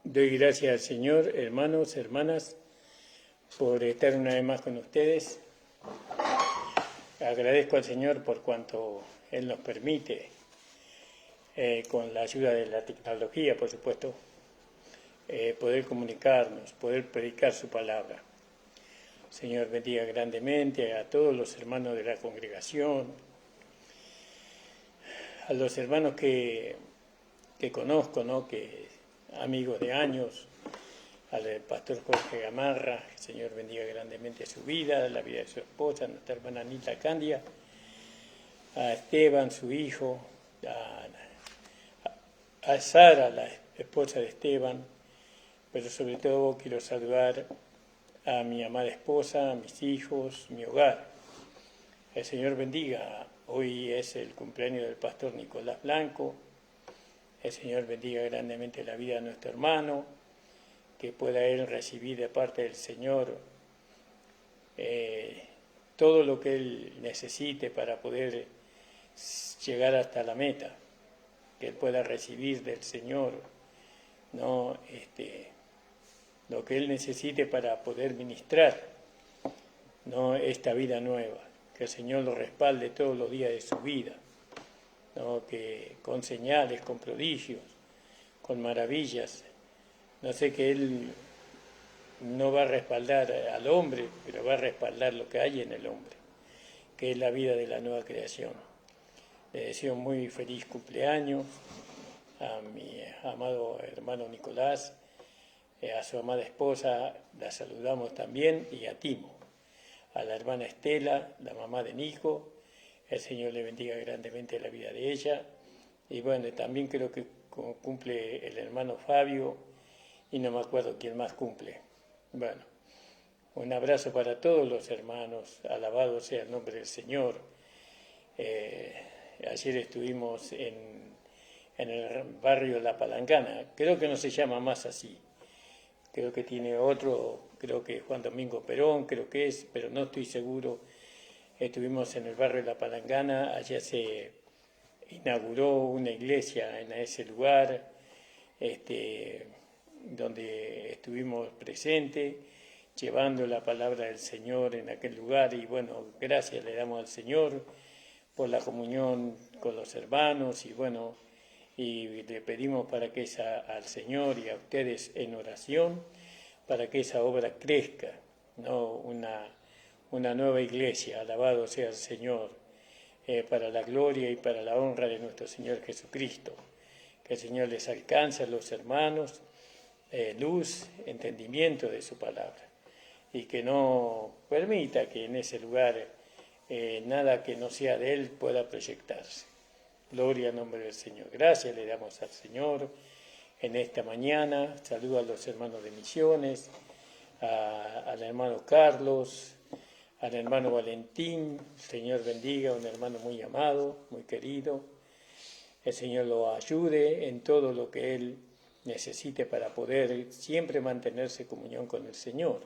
Doy gracias al Señor, hermanos, hermanas, por estar una vez más con ustedes. Agradezco al Señor por cuanto Él nos permite, con la ayuda de la tecnología, por supuesto, poder comunicarnos, poder predicar su palabra. Señor, bendiga grandemente a todos los hermanos de la congregación, a los hermanos que conozco, ¿no?, que amigos de años, al pastor Jorge Gamarra, que el Señor bendiga grandemente su vida, la vida de su esposa, nuestra hermana Anita Candia, a Esteban, su hijo, a Sara, la esposa de Esteban, pero sobre todo quiero saludar a mi amada esposa, a mis hijos, mi hogar. El Señor bendiga. Hoy es el cumpleaños del pastor Nicolás Blanco. El Señor bendiga grandemente la vida de nuestro hermano, que pueda él recibir de parte del Señor todo lo que él necesite para poder llegar hasta la meta, que él pueda recibir del Señor, ¿no?, lo que él necesite para poder ministrar, ¿no?, esta vida nueva, que el Señor lo respalde todos los días de su vida, ¿no?, que con señales, con prodigios, con maravillas. No sé, que Él no va a respaldar al hombre, pero va a respaldar lo que hay en el hombre, que es la vida de la nueva creación. Le deseo un muy feliz cumpleaños a mi amado hermano Nicolás, a su amada esposa la saludamos también, y a Timo, a la hermana Estela, la mamá de Nico. El Señor le bendiga grandemente la vida de ella. Y bueno, también creo que cumple el hermano Fabio, y no me acuerdo quién más cumple. Bueno, un abrazo para todos los hermanos, alabado sea el nombre del Señor. Ayer estuvimos en el barrio La Palangana, creo que no se llama más así, creo que tiene otro, creo que Juan Domingo Perón, creo que es, pero no estoy seguro. Estuvimos en el barrio La Palangana, allá se inauguró una iglesia en ese lugar, donde estuvimos presentes, llevando la palabra del Señor en aquel lugar. Y bueno, gracias le damos al Señor por la comunión con los hermanos, y bueno, y le pedimos para que al Señor y a ustedes en oración, para que esa obra crezca, ¿no?, una nueva iglesia, alabado sea el Señor, para la gloria y para la honra de nuestro Señor Jesucristo. Que el Señor les alcance a los hermanos luz, entendimiento de su palabra, y que no permita que en ese lugar nada que no sea de Él pueda proyectarse. Gloria al nombre del Señor. Gracias le damos al Señor en esta mañana. Saludo a los hermanos de Misiones, al hermano Carlos, al hermano Valentín. El Señor bendiga, un hermano muy amado, muy querido. El Señor lo ayude en todo lo que él necesite para poder siempre mantenerse en comunión con el Señor.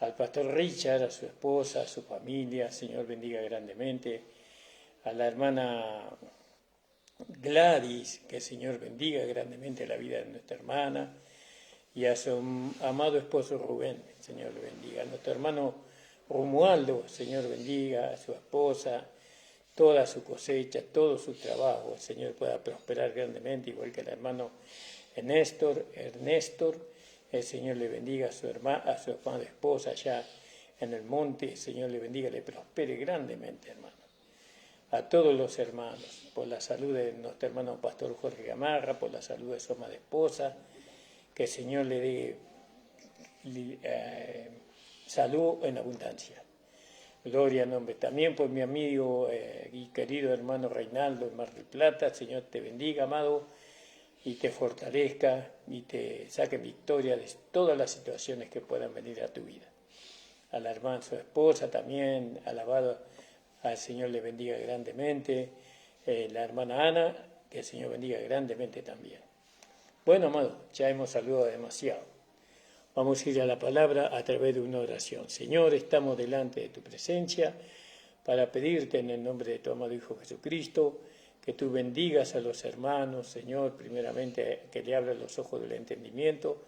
Al pastor Richard, a su esposa, a su familia, el Señor bendiga grandemente. A la hermana Gladys, que el Señor bendiga grandemente la vida de nuestra hermana. Y a su amado esposo Rubén, el Señor le bendiga. A nuestro hermano Romualdo, el Señor bendiga, a su esposa, toda su cosecha, todo su trabajo, el Señor pueda prosperar grandemente, igual que el hermano Ernesto, el Señor le bendiga a su amada esposa allá en el monte, el Señor le bendiga, le prospere grandemente, hermano. A todos los hermanos, por la salud de nuestro hermano pastor Jorge Gamarra, por la salud de su amada esposa, que el Señor le dé salud en abundancia. Gloria al nombre. También por mi amigo y querido hermano Reinaldo en Mar del Plata. El Señor te bendiga, amado, y te fortalezca y te saque victoria de todas las situaciones que puedan venir a tu vida. A la hermana, su esposa también, alabado al Señor, le bendiga grandemente. La hermana Ana, que el Señor bendiga grandemente también. Bueno, amado, ya hemos saludado demasiado. Vamos a ir a la palabra a través de una oración. Señor, estamos delante de tu presencia para pedirte en el nombre de tu amado Hijo Jesucristo que tú bendigas a los hermanos, Señor, primeramente que le abras los ojos del entendimiento,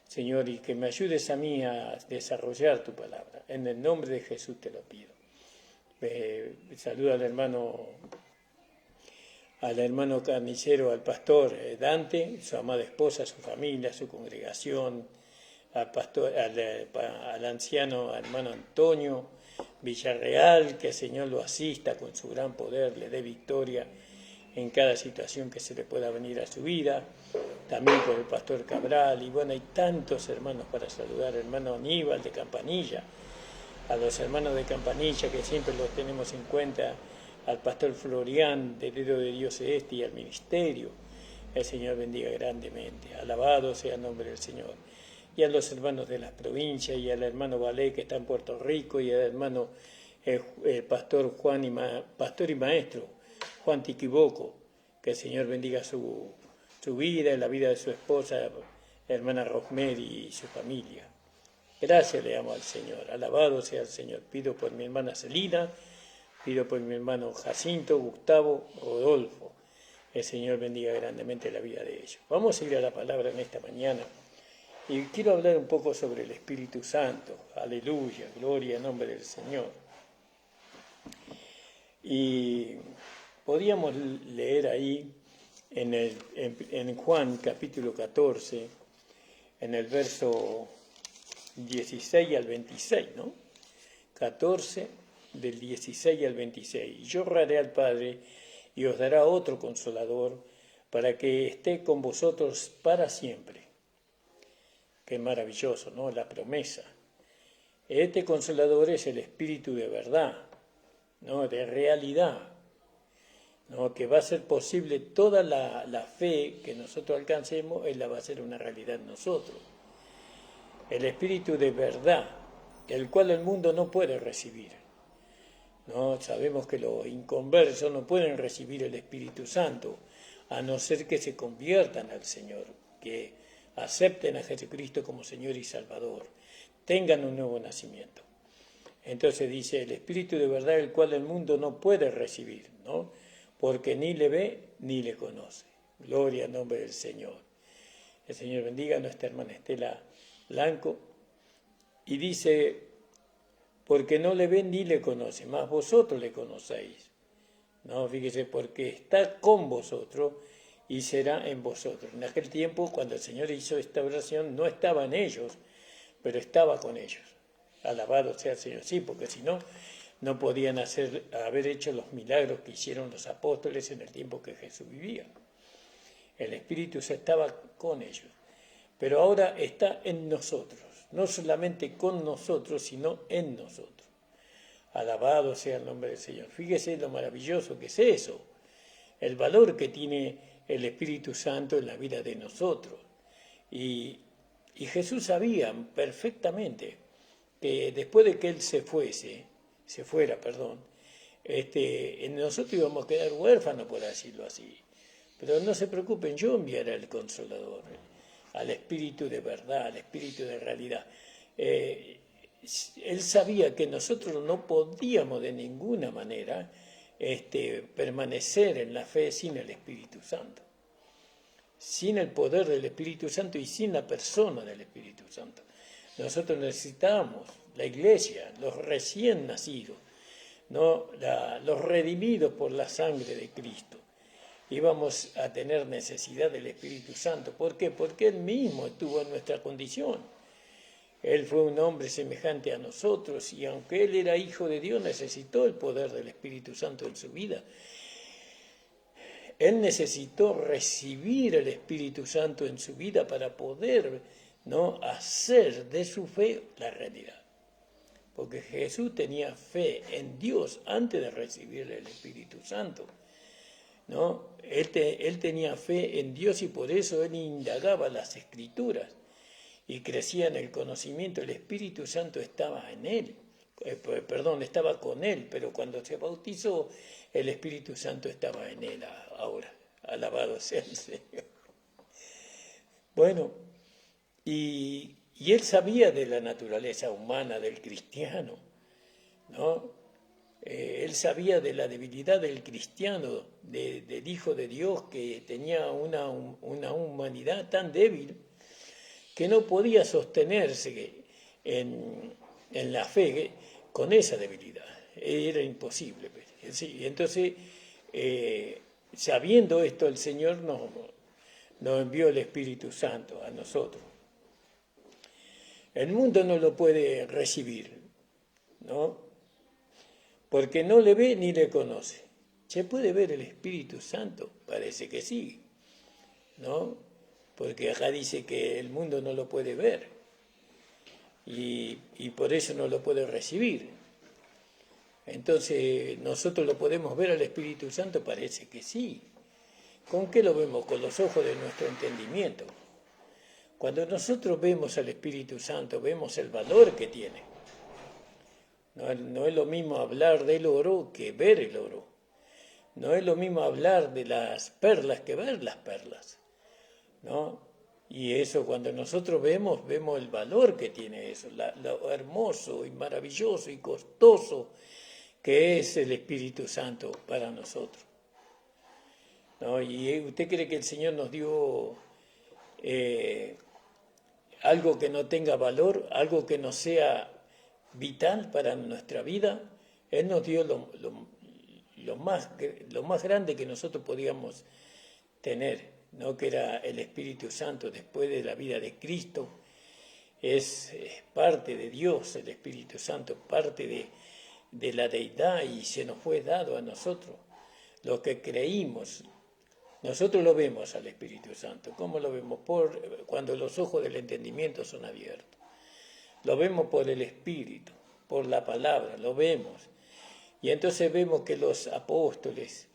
Señor, y que me ayudes a mí a desarrollar tu palabra. En el nombre de Jesús te lo pido. Saluda al hermano carnicero, al pastor Dante, su amada esposa, su familia, su congregación, al anciano hermano Antonio Villarreal, que el Señor lo asista con su gran poder, le dé victoria en cada situación que se le pueda venir a su vida, también por el pastor Cabral, y bueno, hay tantos hermanos para saludar, hermano Aníbal de Campanilla, a los hermanos de Campanilla que siempre los tenemos en cuenta, al pastor Florián, de Dedo de Dios Este, y al ministerio, el Señor bendiga grandemente, alabado sea el nombre del Señor, y a los hermanos de las provincias, y al hermano Valé que está en Puerto Rico, y al hermano pastor pastor y maestro Juan Tiquiboco, que el Señor bendiga su vida y la vida de su esposa, hermana Rosemary y su familia. Gracias le damos al Señor, alabado sea el Señor. Pido por mi hermana Celina, pido por mi hermano Jacinto, Gustavo, Rodolfo. El Señor bendiga grandemente la vida de ellos. Vamos a ir a la palabra en esta mañana y quiero hablar un poco sobre el Espíritu Santo. Aleluya, gloria en nombre del Señor. Y podíamos leer ahí en Juan capítulo 14, en el verso 16 al 26, ¿no? 14 del 16 al 26. Yo rogaré al Padre y os dará otro consolador para que esté con vosotros para siempre. Qué maravilloso, ¿no? La promesa. Este consolador es el Espíritu de verdad, ¿no? De realidad, ¿no? Que va a ser posible toda la fe que nosotros alcancemos, Él la va a hacer una realidad en nosotros. El Espíritu de verdad, el cual el mundo no puede recibir, ¿no? Sabemos que los inconversos no pueden recibir el Espíritu Santo, a no ser que se conviertan al Señor, que acepten a Jesucristo como Señor y Salvador, tengan un nuevo nacimiento. Entonces dice, el Espíritu de verdad, el cual el mundo no puede recibir, ¿no? Porque ni le ve ni le conoce. Gloria al nombre del Señor. El Señor bendiga a nuestra hermana Estela Blanco. Y dice, porque no le ve ni le conoce, más vosotros le conocéis. No, fíjese, porque está con vosotros y será en vosotros. En aquel tiempo, cuando el Señor hizo esta oración, no estaba en ellos, pero estaba con ellos. Alabado sea el Señor. Sí, porque si no, no podían haber hecho los milagros que hicieron los apóstoles en el tiempo que Jesús vivía. El Espíritu estaba con ellos, pero ahora está en nosotros, no solamente con nosotros, sino en nosotros. Alabado sea el nombre del Señor. Fíjese lo maravilloso que es eso, el valor que tiene el Espíritu Santo en la vida de nosotros. Y Jesús sabía perfectamente que después de que Él se fuera, nosotros íbamos a quedar huérfanos, por decirlo así. Pero no se preocupen, yo enviaré al Consolador, al Espíritu de verdad, al Espíritu de realidad. Él sabía que nosotros no podíamos de ninguna manera permanecer en la fe sin el Espíritu Santo, sin el poder del Espíritu Santo y sin la persona del Espíritu Santo. Nosotros necesitamos la iglesia, los recién nacidos, ¿no? Los redimidos por la sangre de Cristo. Íbamos a tener necesidad del Espíritu Santo. ¿Por qué? Porque Él mismo estuvo en nuestra condición. Él fue un hombre semejante a nosotros y aunque Él era hijo de Dios, necesitó el poder del Espíritu Santo en su vida. Él necesitó recibir el Espíritu Santo en su vida para poder, ¿no?, hacer de su fe la realidad. Porque Jesús tenía fe en Dios antes de recibir el Espíritu Santo, ¿no? Él tenía fe en Dios y por eso Él indagaba las Escrituras y crecía en el conocimiento. El Espíritu Santo estaba en Él, estaba con Él, pero cuando se bautizó, el Espíritu Santo estaba en Él ahora. Alabado sea el Señor. Bueno, y Él sabía de la naturaleza humana del cristiano, ¿no? él sabía de la debilidad del cristiano, del Hijo de Dios, que tenía una humanidad tan débil que no podía sostenerse en la fe con esa debilidad. Era imposible. Sí, entonces, sabiendo esto, el Señor nos envió el Espíritu Santo a nosotros. El mundo no lo puede recibir, ¿no? Porque no le ve ni le conoce. ¿Se puede ver el Espíritu Santo? Parece que sí, ¿no? Porque acá dice que el mundo no lo puede ver y por eso no lo puede recibir. Entonces, ¿nosotros lo podemos ver al Espíritu Santo? Parece que sí. ¿Con qué lo vemos? Con los ojos de nuestro entendimiento. Cuando nosotros vemos al Espíritu Santo, vemos el valor que tiene. No es lo mismo hablar del oro que ver el oro. No es lo mismo hablar de las perlas que ver las perlas, ¿no? Y eso, cuando nosotros vemos el valor que tiene eso, lo hermoso y maravilloso y costoso que es el Espíritu Santo para nosotros, ¿no? ¿Y usted cree que el Señor nos dio algo que no tenga valor, algo que no sea vital para nuestra vida? Él nos dio lo más grande que nosotros podíamos tener, ¿no? Que era el Espíritu Santo después de la vida de Cristo. Es parte de Dios, el Espíritu Santo, parte de la deidad, y se nos fue dado a nosotros, los que creímos. Nosotros lo vemos al Espíritu Santo. ¿Cómo lo vemos? Cuando los ojos del entendimiento son abiertos. Lo vemos por el Espíritu, por la palabra, lo vemos. Y entonces vemos que los apóstoles,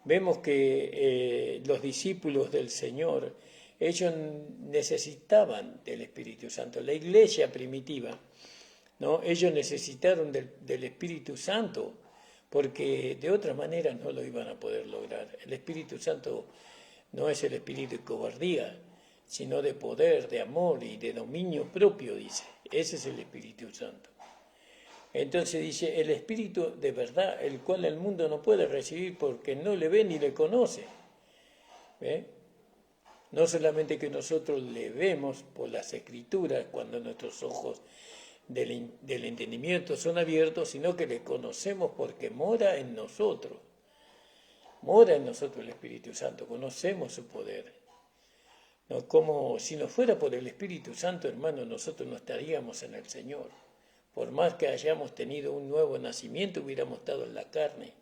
vemos que los discípulos del Señor, ellos necesitaban del Espíritu Santo. La iglesia primitiva, ¿no? Ellos necesitaron del Espíritu Santo, porque de otra manera no lo iban a poder lograr. El Espíritu Santo no es el espíritu de cobardía, sino de poder, de amor y de dominio propio, dice. Ese es el Espíritu Santo. Entonces dice, el Espíritu de verdad, el cual el mundo no puede recibir porque no le ve ni le conoce. ¿Ve? No solamente que nosotros le vemos por las Escrituras, cuando nuestros ojos del entendimiento son abiertos, sino que le conocemos porque mora en nosotros. Mora en nosotros el Espíritu Santo, conocemos su poder. No, como si no fuera por el Espíritu Santo, hermano, nosotros no estaríamos en el Señor. Por más que hayamos tenido un nuevo nacimiento, hubiéramos estado en la carne.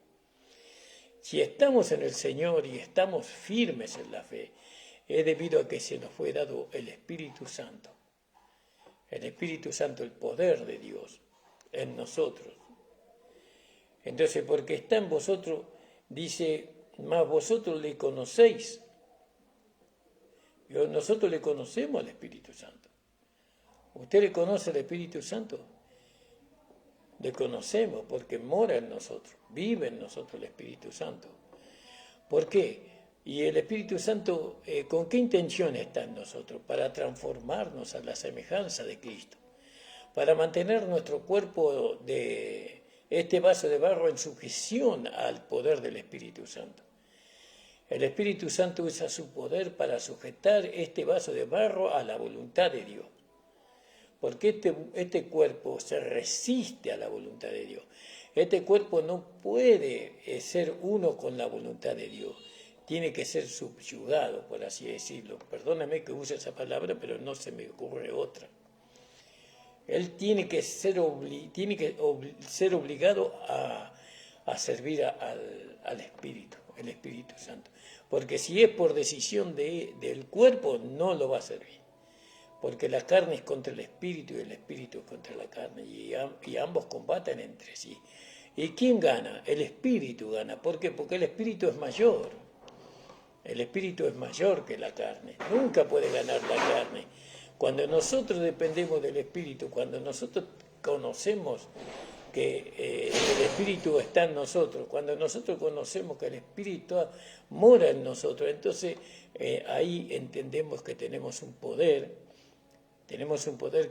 Si estamos en el Señor y estamos firmes en la fe, es debido a que se nos fue dado el Espíritu Santo. El Espíritu Santo, el poder de Dios en nosotros. Entonces, porque está en vosotros, dice, más vosotros le conocéis. Nosotros le conocemos al Espíritu Santo. ¿Usted le conoce al Espíritu Santo? Le conocemos porque mora en nosotros, vive en nosotros el Espíritu Santo. ¿Por qué? Y el Espíritu Santo, ¿con qué intención está en nosotros? Para transformarnos a la semejanza de Cristo, para mantener nuestro cuerpo de este vaso de barro en sujeción al poder del Espíritu Santo. El Espíritu Santo usa su poder para sujetar este vaso de barro a la voluntad de Dios. Porque este cuerpo se resiste a la voluntad de Dios. Este cuerpo no puede ser uno con la voluntad de Dios. Tiene que ser subyugado, por así decirlo. Perdóname que use esa palabra, pero no se me ocurre otra. Él tiene que ser obligado a servir al Espíritu, el Espíritu Santo. Porque si es por decisión del cuerpo, no lo va a servir. Porque la carne es contra el Espíritu y el Espíritu es contra la carne, y ambos combaten entre sí. ¿Y quién gana? El Espíritu gana. ¿Por qué? Porque el Espíritu es mayor. El Espíritu es mayor que la carne. Nunca puede ganar la carne. Cuando nosotros dependemos del Espíritu, cuando nosotros conocemos que el Espíritu está en nosotros, cuando nosotros conocemos que el Espíritu mora en nosotros, entonces ahí entendemos que tenemos un poder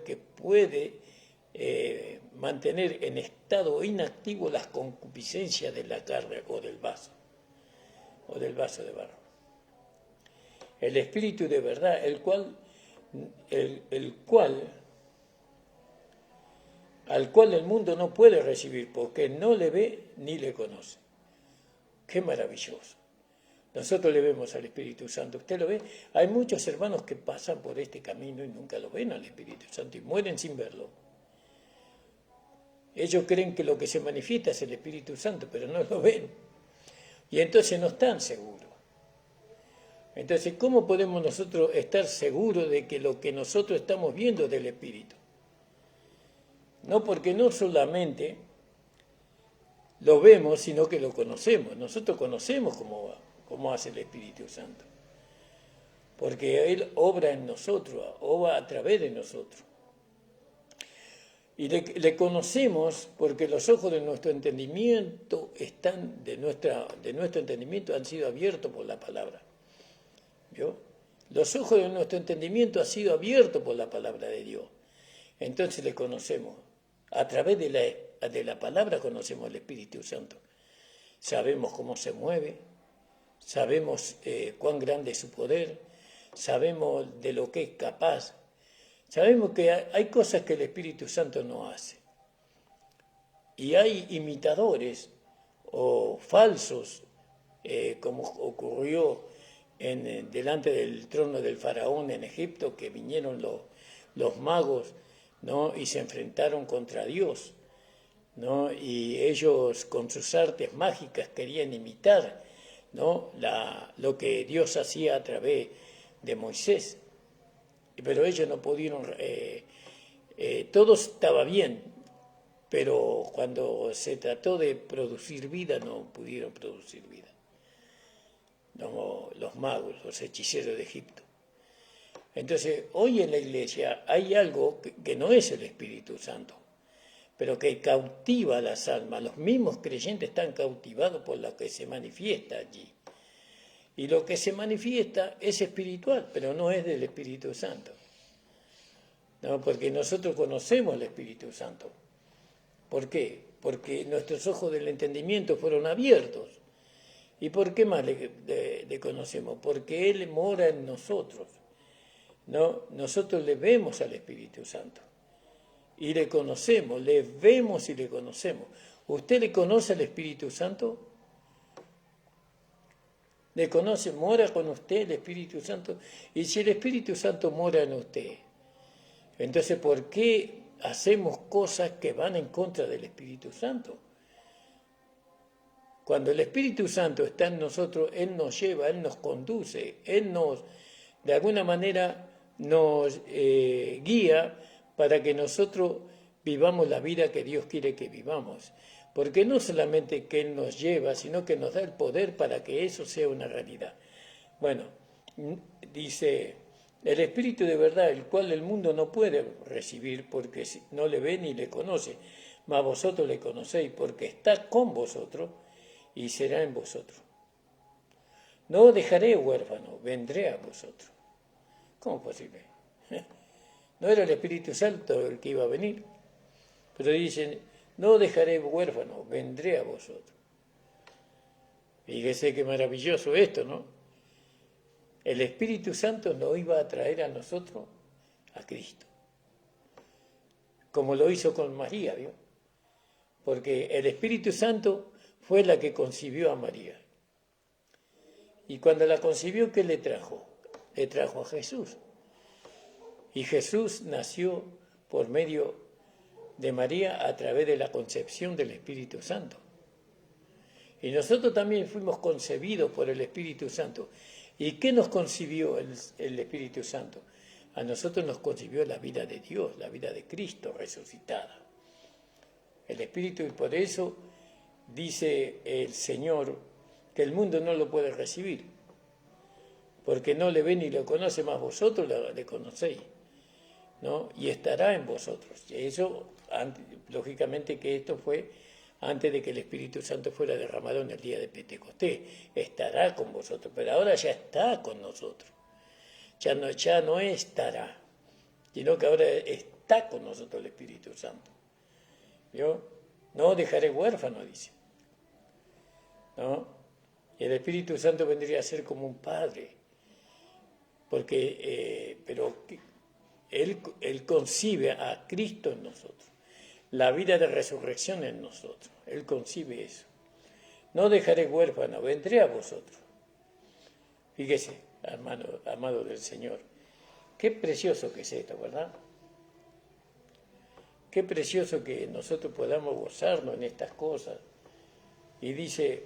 que puede mantener en estado inactivo las concupiscencias de la carne o del vaso de barro. El Espíritu de verdad, al cual el mundo no puede recibir porque no le ve ni le conoce. ¡Qué maravilloso! Nosotros le vemos al Espíritu Santo. ¿Usted lo ve? Hay muchos hermanos que pasan por este camino y nunca lo ven al Espíritu Santo y mueren sin verlo. Ellos creen que lo que se manifiesta es el Espíritu Santo, pero no lo ven. Y entonces no están seguros. Entonces, ¿cómo podemos nosotros estar seguros de que lo que nosotros estamos viendo es del Espíritu? No, porque no solamente lo vemos, sino que lo conocemos. Nosotros conocemos cómo hace el Espíritu Santo. Porque Él obra en nosotros, obra a través de nosotros. Y le conocemos porque los ojos de nuestro entendimiento de nuestro entendimiento han sido abiertos por la palabra. ¿Vio? Los ojos de nuestro entendimiento han sido abiertos por la palabra de Dios. Entonces le conocemos. A través de la palabra conocemos al Espíritu Santo. Sabemos cómo se mueve, sabemos cuán grande es su poder, sabemos de lo que es capaz. Sabemos que hay cosas que el Espíritu Santo no hace. Y hay imitadores o falsos, como ocurrió delante del trono del faraón en Egipto, que vinieron los magos, ¿no? Y se enfrentaron contra Dios, ¿no? Y ellos con sus artes mágicas querían imitar, ¿no? lo que Dios hacía a través de Moisés. Pero ellos no pudieron, todo estaba bien, pero cuando se trató de producir vida, no pudieron producir vida. No, los magos, los hechiceros de Egipto. Entonces, hoy en la iglesia hay algo que no es el Espíritu Santo, pero que cautiva las almas. Los mismos creyentes están cautivados por lo que se manifiesta allí. Y lo que se manifiesta es espiritual, pero no es del Espíritu Santo. No, porque nosotros conocemos el Espíritu Santo. ¿Por qué? Porque nuestros ojos del entendimiento fueron abiertos. ¿Y por qué más le conocemos? Porque Él mora en nosotros. ¿No? Nosotros le vemos al Espíritu Santo. Y le conocemos, le vemos y le conocemos. ¿Usted le conoce al Espíritu Santo? ¿Le conoce? ¿Mora con usted el Espíritu Santo? Y si el Espíritu Santo mora en usted, entonces ¿por qué hacemos cosas que van en contra del Espíritu Santo? Cuando el Espíritu Santo está en nosotros, Él nos lleva, Él nos conduce, Él de alguna manera, nos guía para que nosotros vivamos la vida que Dios quiere que vivamos. Porque no solamente que Él nos lleva, sino que nos da el poder para que eso sea una realidad. Bueno, dice, el Espíritu de verdad, el cual el mundo no puede recibir porque no le ve ni le conoce, mas vosotros le conocéis porque está con vosotros y será en vosotros. No os dejaré huérfano, vendré a vosotros. ¿Cómo es posible? No era el Espíritu Santo el que iba a venir, pero dicen, no dejaré huérfano, vendré a vosotros. Fíjese qué maravilloso esto, ¿no? El Espíritu Santo nos iba a traer a nosotros a Cristo, como lo hizo con María, ¿vio? Porque el Espíritu Santo fue la que concibió a María. Y cuando la concibió, ¿qué le trajo? Le trajo a Jesús. Y Jesús nació por medio de María a través de la concepción del Espíritu Santo. Y nosotros también fuimos concebidos por el Espíritu Santo. ¿Y qué nos concibió el Espíritu Santo? A nosotros nos concibió la vida de Dios, la vida de Cristo resucitada. El Espíritu, y por eso dice el Señor que el mundo no lo puede recibir, porque no le ve ni lo conoce, más vosotros le conocéis, ¿no? Y estará en vosotros. Y eso, lógicamente que esto fue antes de que el Espíritu Santo fuera derramado en el día de Pentecostés. Estará con vosotros, pero ahora ya está con nosotros. Ya no estará, sino que ahora está con nosotros el Espíritu Santo. ¿Vio? No dejaré huérfano, dice. ¿No? Y el Espíritu Santo vendría a ser como un padre, porque, pero él concibe a Cristo en nosotros, la vida de resurrección en nosotros. Él concibe eso. No dejaré huérfano, vendré a vosotros. Fíjese, hermano, amado del Señor, qué precioso que es esto, ¿verdad? Qué precioso que nosotros podamos gozarnos en estas cosas. Y dice,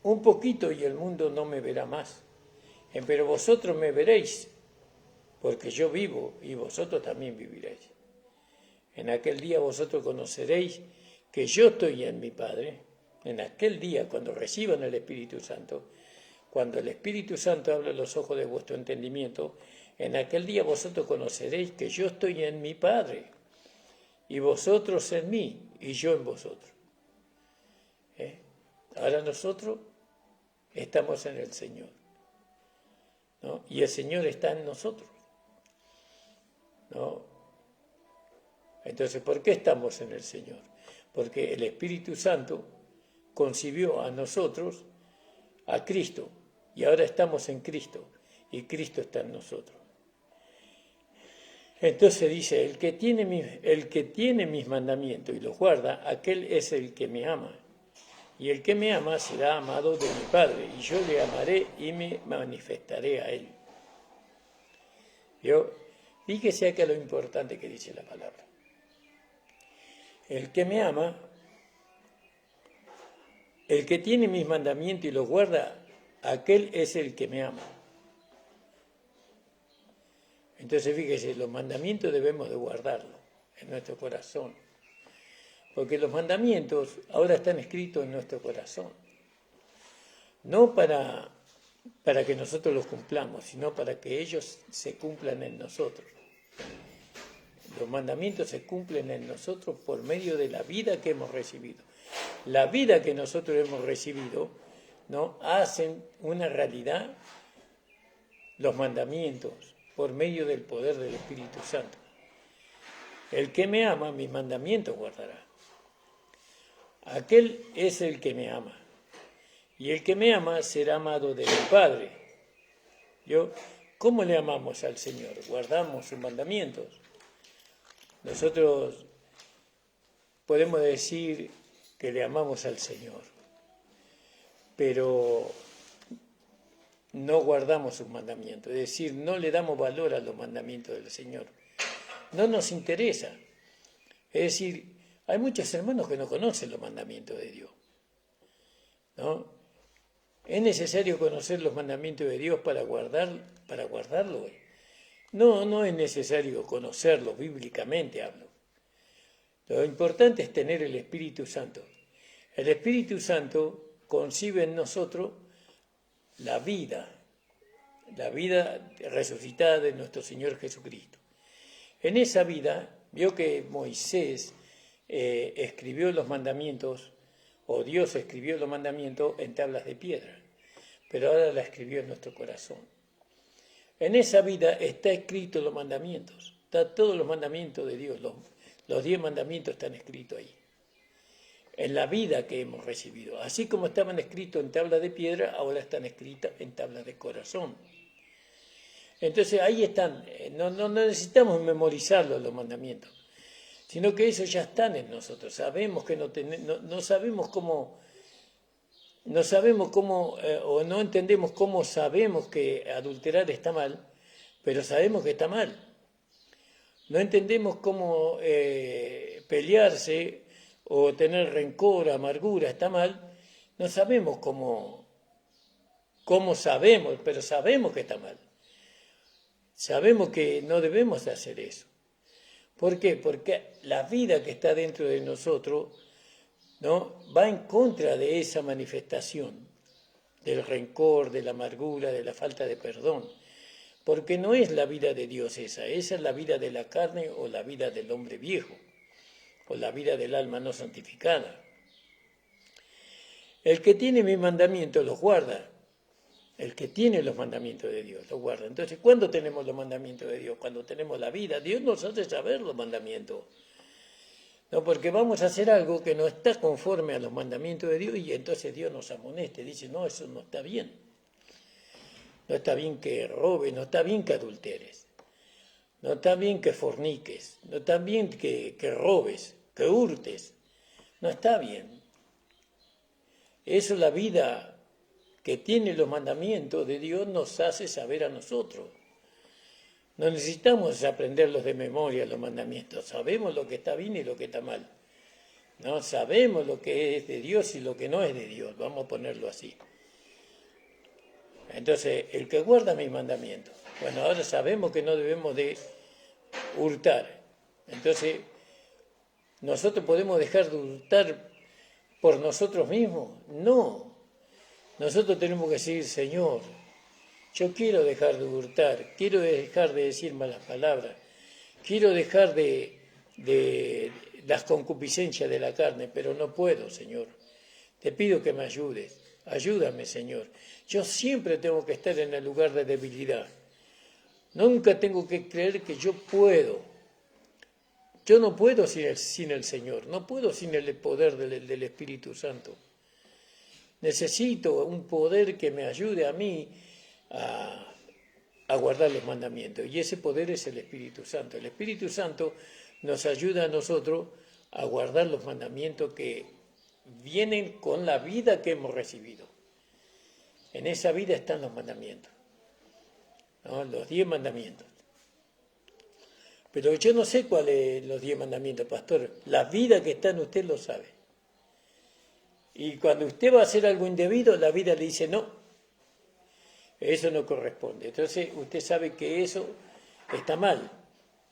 un poquito y el mundo no me verá más, pero vosotros me veréis, porque yo vivo y vosotros también viviréis. En aquel día vosotros conoceréis que yo estoy en mi Padre. En aquel día, cuando reciban el Espíritu Santo, cuando el Espíritu Santo abra los ojos de vuestro entendimiento, en aquel día vosotros conoceréis que yo estoy en mi Padre, y vosotros en mí, y yo en vosotros. Ahora nosotros estamos en el Señor, ¿no? Y el Señor está en nosotros, ¿no? Entonces, ¿por qué estamos en el Señor? Porque el Espíritu Santo concibió a nosotros, a Cristo, y ahora estamos en Cristo, y Cristo está en nosotros. Entonces dice, el que tiene mis mandamientos y los guarda, aquel es el que me ama. Y el que me ama será amado de mi Padre, y yo le amaré y me manifestaré a él. ¿Vio? Fíjese acá lo importante que dice la palabra. El que me ama, el que tiene mis mandamientos y los guarda, aquel es el que me ama. Entonces fíjese, los mandamientos debemos de guardarlos en nuestro corazón. Porque los mandamientos ahora están escritos en nuestro corazón. No para que nosotros los cumplamos, sino para que ellos se cumplan en nosotros. Los mandamientos se cumplen en nosotros por medio de la vida que hemos recibido. La vida que nosotros hemos recibido, ¿no?, hacen una realidad los mandamientos por medio del poder del Espíritu Santo. El que me ama, mis mandamientos guardará. Aquel es el que me ama. Y el que me ama será amado de mi Padre. ¿Cómo le amamos al Señor? Guardamos sus mandamientos. Nosotros podemos decir que le amamos al Señor, pero no guardamos sus mandamientos. Es decir, no le damos valor a los mandamientos del Señor. No nos interesa. Es decir, hay muchos hermanos que no conocen los mandamientos de Dios, ¿no? ¿Es necesario conocer los mandamientos de Dios para guardarlo? No es necesario conocerlos, bíblicamente hablo. Lo importante es tener el Espíritu Santo. El Espíritu Santo concibe en nosotros la vida resucitada de nuestro Señor Jesucristo. En esa vida, vio que Moisés escribió los mandamientos, o Dios escribió los mandamientos en tablas de piedra, pero ahora la escribió en nuestro corazón. En esa vida está escrito los mandamientos, está todos los mandamientos de Dios, los 10 mandamientos están escritos ahí, en la vida que hemos recibido. Así como estaban escritos en tablas de piedra, ahora están escritas en tablas de corazón. Entonces ahí están, no necesitamos memorizarlos los mandamientos, sino que esos ya están en nosotros. Sabemos que no sabemos cómo, o no entendemos cómo sabemos que adulterar está mal, pero sabemos que está mal. No entendemos cómo pelearse o tener rencor, amargura está mal. No sabemos cómo sabemos, pero sabemos que está mal. Sabemos que no debemos de hacer eso. ¿Por qué? Porque la vida que está dentro de nosotros, ¿no?, va en contra de esa manifestación del rencor, de la amargura, de la falta de perdón. Porque no es la vida de Dios esa es la vida de la carne o la vida del hombre viejo, o la vida del alma no santificada. El que tiene mis mandamientos los guarda. El que tiene los mandamientos de Dios, los guarda. Entonces, ¿cuándo tenemos los mandamientos de Dios? Cuando tenemos la vida. Dios nos hace saber los mandamientos. No, porque vamos a hacer algo que no está conforme a los mandamientos de Dios y entonces Dios nos amoneste. Dice, no, eso no está bien. No está bien que robes, no está bien que adulteres. No está bien que forniques. No está bien que robes, que hurtes. No está bien. Eso, la vida que tiene los mandamientos de Dios, nos hace saber a nosotros. No necesitamos aprenderlos de memoria, los mandamientos. Sabemos lo que está bien y lo que está mal. No sabemos lo que es de Dios y lo que no es de Dios. Vamos a ponerlo así. Entonces, el que guarda mis mandamientos. Bueno, ahora sabemos que no debemos de hurtar. Entonces, ¿nosotros podemos dejar de hurtar por nosotros mismos? No. Nosotros tenemos que decir, Señor, yo quiero dejar de hurtar, quiero dejar de decir malas palabras, quiero dejar de las concupiscencias de la carne, pero no puedo, Señor. Te pido que me ayudes. Ayúdame, Señor. Yo siempre tengo que estar en el lugar de debilidad. Nunca tengo que creer que yo puedo. Yo no puedo sin el Señor, no puedo sin el poder del Espíritu Santo. Necesito un poder que me ayude a mí a guardar los mandamientos. Y ese poder es el Espíritu Santo. El Espíritu Santo nos ayuda a nosotros a guardar los mandamientos que vienen con la vida que hemos recibido. En esa vida están los mandamientos, ¿no? Los 10 mandamientos. Pero yo no sé cuáles son los 10 mandamientos, pastor. La vida que está en usted lo sabe. Y cuando usted va a hacer algo indebido, la vida le dice no. Eso no corresponde. Entonces usted sabe que eso está mal.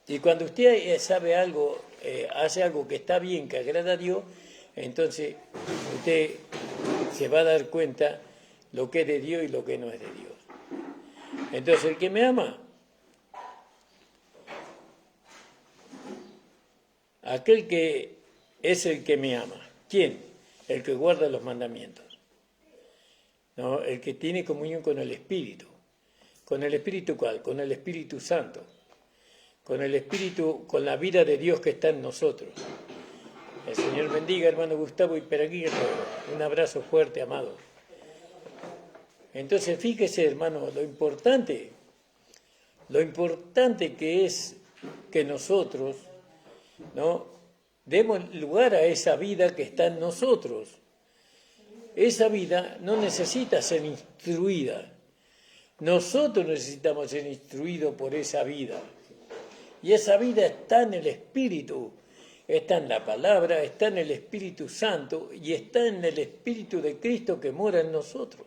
Y cuando usted sabe algo, hace algo que está bien, que agrada a Dios, entonces usted se va a dar cuenta lo que es de Dios y lo que no es de Dios. Entonces el que me ama, aquel que es el que me ama. ¿Quién? El que guarda los mandamientos. ¿No? El que tiene comunión con el Espíritu. ¿Con el Espíritu cuál? Con el Espíritu Santo. Con el Espíritu, con la vida de Dios que está en nosotros. El Señor bendiga, hermano Gustavo y Peraguirre. Un abrazo fuerte, amado. Entonces, fíjese, hermano, lo importante que es que nosotros, ¿no?, demos lugar a esa vida que está en nosotros. Esa vida no necesita ser instruida. Nosotros necesitamos ser instruidos por esa vida. Y esa vida está en el Espíritu, está en la palabra, está en el Espíritu Santo y está en el Espíritu de Cristo que mora en nosotros.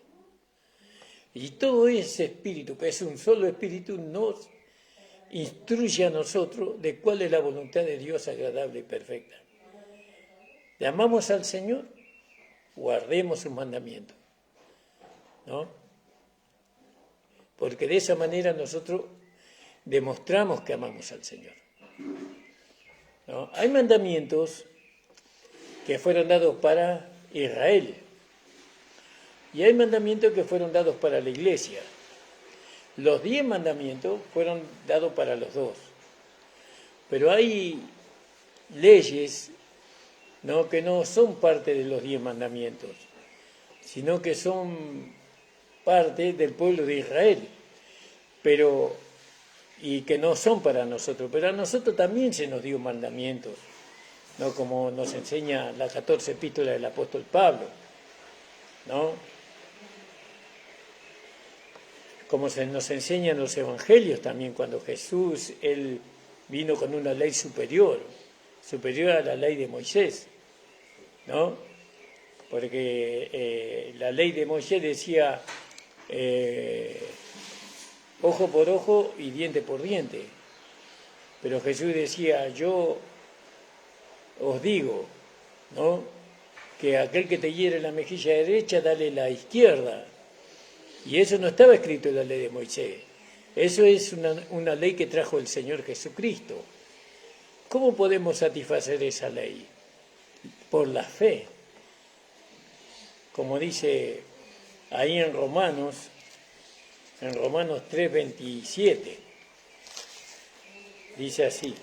Y todo ese Espíritu, que es un solo Espíritu, nos instruye a nosotros de cuál es la voluntad de Dios agradable y perfecta. ¿Le amamos al Señor? Guardemos sus mandamientos, ¿no? Porque de esa manera nosotros demostramos que amamos al Señor, ¿no? Hay mandamientos que fueron dados para Israel y hay mandamientos que fueron dados para la iglesia. Los 10 mandamientos fueron dados para los dos, pero hay leyes, ¿no?, que no son parte de los 10 mandamientos, sino que son parte del pueblo de Israel, y que no son para nosotros, pero a nosotros también se nos dio mandamientos, ¿no?, como nos enseña la 14 epístola del apóstol Pablo, ¿no?, como se nos enseña en los evangelios también, cuando Jesús, él vino con una ley superior a la ley de Moisés, ¿no? Porque la ley de Moisés decía ojo por ojo y diente por diente, pero Jesús decía, yo os digo, ¿no?, que aquel que te hiere la mejilla derecha, dale la izquierda. Y eso no estaba escrito en la ley de Moisés. Eso es una ley que trajo el Señor Jesucristo. ¿Cómo podemos satisfacer esa ley? Por la fe. Como dice ahí en Romanos, en Romanos 3:27. Dice así: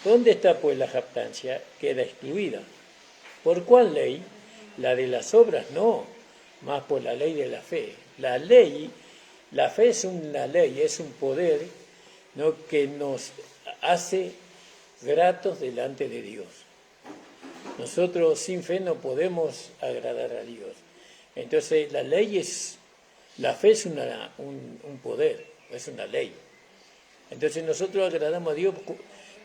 ¿dónde está pues la jactancia? Queda excluida. ¿Por cuál ley? La de las obras no, más por la ley de la fe. La ley, la fe es una ley, es un poder, ¿no?, que nos hace gratos delante de Dios. Nosotros sin fe no podemos agradar a Dios. Entonces la fe es un poder, es una ley. Entonces nosotros agradamos a Dios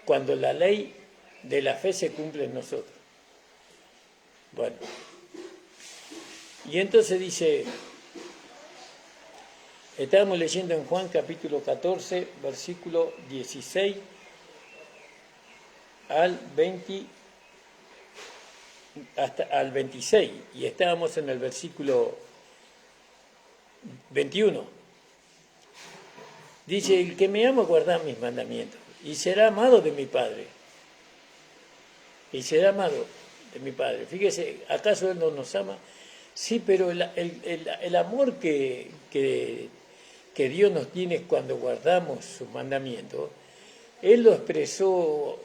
cuando la ley de la fe se cumple en nosotros. Bueno, y entonces dice, estábamos leyendo en Juan capítulo 14, versículo 16 al 20, hasta al 26, y estábamos en el versículo 21. Dice: el que me ama guarda mis mandamientos, y será amado de mi Padre. Y será amado de mi Padre. Fíjese, ¿acaso Él no nos ama? Sí, pero el amor que Dios nos tiene cuando guardamos sus mandamientos, Él lo expresó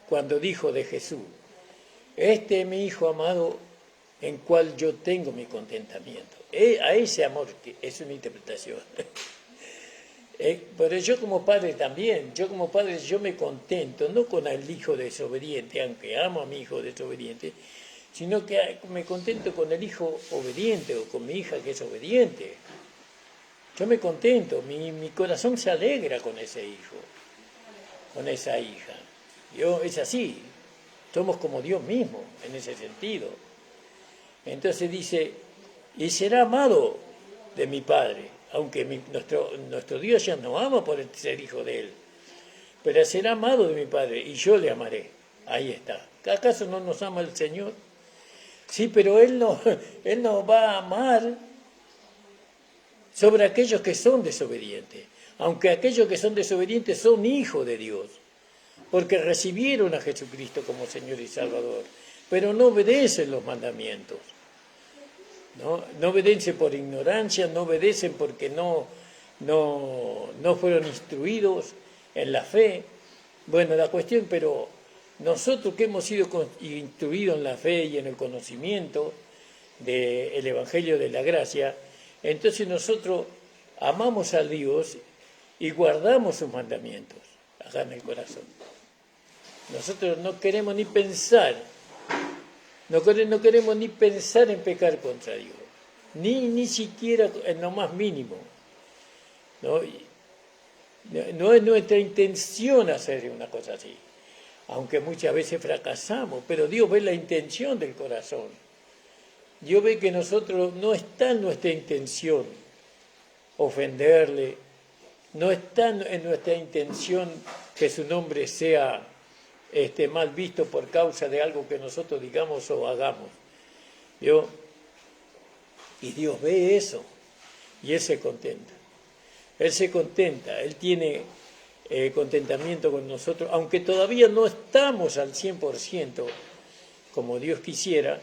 cuando dijo de Jesús: este es mi Hijo amado, en cual yo tengo mi contentamiento. A ese amor, que es una interpretación. Pero yo como padre también, yo me contento, no con el hijo desobediente, aunque amo a mi hijo desobediente, sino que me contento con el hijo obediente o con mi hija que es obediente. Yo me contento, mi corazón se alegra con ese hijo, con esa hija. Es así, somos como Dios mismo en ese sentido. Entonces dice: y será amado de mi Padre. Aunque nuestro Dios ya no ama por ser hijo de Él, pero será amado de mi Padre, y yo le amaré. Ahí está. ¿Acaso no nos ama el Señor? Sí, pero Él nos va a amar sobre aquellos que son desobedientes, aunque aquellos que son desobedientes son hijos de Dios, porque recibieron a Jesucristo como Señor y Salvador, pero no obedecen los mandamientos. No obedecen por ignorancia, no obedecen porque no fueron instruidos en la fe. Bueno, la cuestión, pero nosotros que hemos sido instruidos en la fe y en el conocimiento del Evangelio de la Gracia, entonces nosotros amamos a Dios y guardamos sus mandamientos acá en el corazón. Nosotros no queremos ni pensar. No queremos ni pensar en contra Dios, ni siquiera en lo más mínimo. No es nuestra intención hacer una cosa así, aunque muchas veces fracasamos, pero Dios ve la intención del corazón. Dios ve que nosotros no está en nuestra intención ofenderle, no está en nuestra intención que su nombre sea mal visto por causa de algo que nosotros digamos o hagamos. ¿Vio? Y Dios ve eso y Él se contenta. Él se contenta, Él tiene contentamiento con nosotros, aunque todavía no estamos al 100% como Dios quisiera,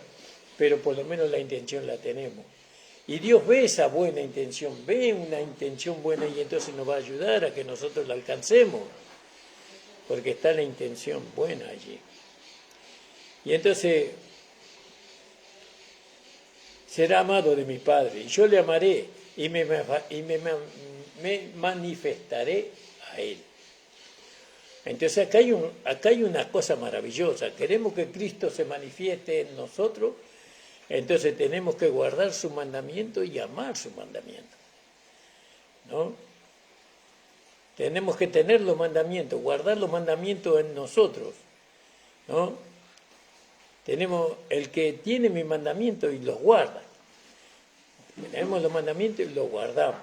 pero por lo menos la intención la tenemos. Y Dios ve esa buena intención, ve una intención buena y entonces nos va a ayudar a que nosotros la alcancemos, porque está la intención buena allí. Y entonces será amado de mi Padre, y yo le amaré y me manifestaré a Él. Entonces acá hay una cosa maravillosa. Queremos que Cristo se manifieste en nosotros, entonces tenemos que guardar su mandamiento y amar su mandamiento, ¿no? Tenemos que tener los mandamientos, guardar los mandamientos en nosotros, ¿no? Tenemos el que tiene mis mandamientos y los guarda. Tenemos los mandamientos y los guardamos,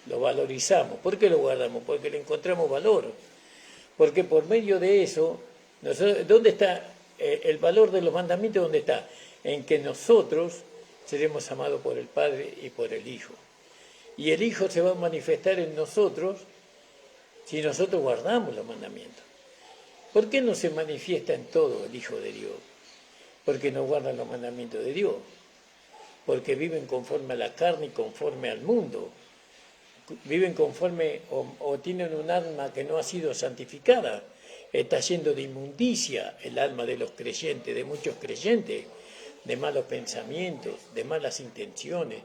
los valorizamos. ¿Por qué los guardamos? Porque le encontramos valor. Porque por medio de eso, ¿dónde está el valor de los mandamientos? ¿Dónde está? En que nosotros seremos amados por el Padre y por el Hijo. Y el Hijo se va a manifestar en nosotros si nosotros guardamos los mandamientos. ¿Por qué no se manifiesta en todo el Hijo de Dios? Porque no guarda los mandamientos de Dios. porque viven conforme a la carne y conforme al mundo. Viven conforme o tienen un alma que no ha sido santificada. Está lleno de inmundicia el alma de los creyentes, de muchos creyentes, de malos pensamientos, de malas intenciones,